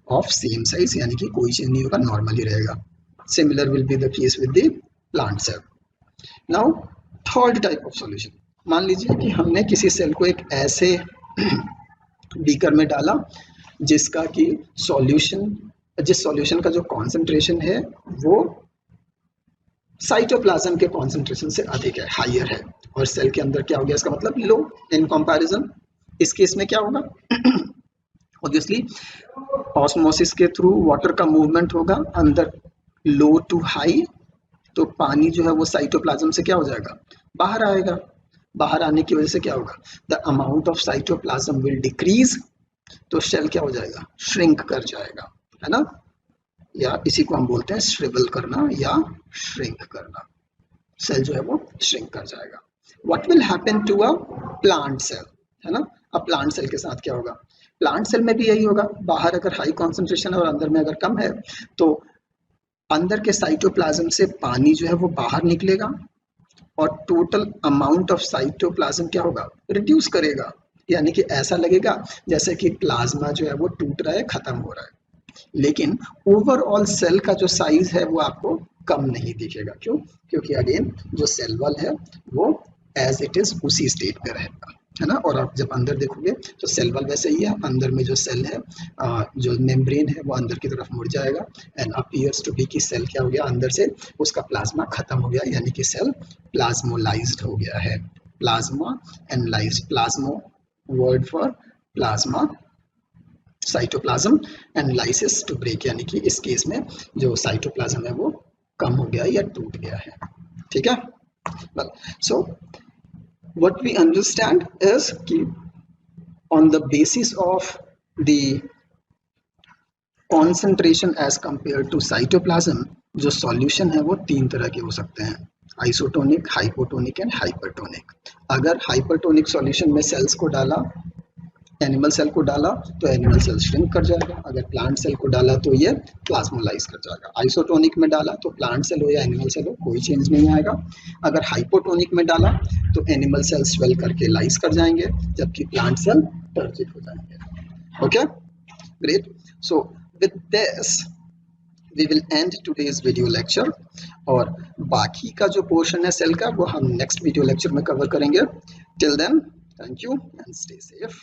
of same size, यानी कि कोई चेंज नहीं होगा, नॉर्मल ही रहेगा। Similar will be the case with the plant cell. Now third type of solution, मान लीजिए कि हमने किसी सेल को एक ऐसे बीकर में डाला जिसका कि सॉल्यूशन, जिस सॉल्यूशन का जो कॉन्सेंट्रेशन है वो साइटोप्लाज्म के कॉन्सेंट्रेशन से अधिक है, हाइयर है, और सेल के अंदर क्या हो गया? इसका मतलब लो इन कंपैरिजन। इस केस में क्या होगा? ऑब्वियसली ऑस्मोसिस के थ्रू वाटर का मूवमेंट होगा अंदर, लो टू हाई, तो पानी जो है वो साइटोप्लाज्म से क्या हो जाएगा? बाहर आएगा। बाहर आने की वजह से क्या होगा? The amount of cytoplasm will decrease, तो सेल क्या हो जाएगा? श्रिंक कर जाएगा, है ना, या इसी को हम बोलते हैं श्रिवल करना या श्रिंक करना। सेल जो है वो श्रिंक कर जाएगा। What will happen to a plant cell, है ना। अब प्लांट सेल के साथ क्या होगा? प्लांट सेल में भी यही होगा, बाहर अगर हाई कॉन्सेंट्रेशन है और अंदर में अगर कम है, तो अंदर के साइटोप्लाज्म से पानी जो है वो बाहर निकलेगा, और टोटल अमाउंट ऑफ साइटोप्लाज्म क्या होगा? रिड्यूस करेगा, यानी कि ऐसा लगेगा जैसे कि प्लाज्मा जो है वो टूट रहा है, खत्म हो रहा है, लेकिन ओवरऑल सेल का जो साइज है वो आपको कम नहीं दिखेगा। क्यों? क्योंकि अगेन जो सेल वॉल है वो एज इट इज उसी स्टेट पे रहेगा, है ना। और आप जब अंदर देखोगे तो सेल वॉल वैसे ही है, अंदर में जो सेल है, जो मेम्ब्रेन है वो अंदर की तरफ मुड़ जाएगा, एंड अपीयर्स टू बी कि सेल क्या हो गया? अंदर से उसका प्लाज्मा खत्म हो गया, यानी कि सेल प्लाज्मोलाइज्ड हो गया है। Plasma and lyse, plasmo word for plasma, cytoplasm, and lysis to break, यानी कि इस केस में जो साइटोप्लाज्म है वो कम हो गया या टूट गया है। ठीक है, well, so what we understand is कि on the basis of the concentration as compared to cytoplasm, जो सॉल्यूशन है वो 3 तरह के हो सकते हैं, आइसोटोनिक, हाइपोटोनिक एंड हाइपरटोनिक। अगर हाइपरटोनिक सॉल्यूशन में सेल्स को डाला, एनिमल सेल को डाला, तो एनिमल सेल श्रिंक कर जाएगा, अगर प्लांट सेल को डाला तो ये प्लाज्मोलाइज कर जाएगा। आइसोटोनिक में डाला तो प्लांट सेल हो या एनिमल सेल हो कोई चेंज नहीं आएगा। अगर हाइपोटोनिक में डाला तो एनिमल सेल स्वेल करके लाइज कर जाएंगे, जबकि प्लांट सेल टर्जिड हो जाएंगे। Okay, great. So with this we will end today's video lecture, और बाकी का जो पोर्शन है सेल का वो हम नेक्स्ट वीडियो लेक्चर में कवर करेंगे। Till then, thank you and stay safe.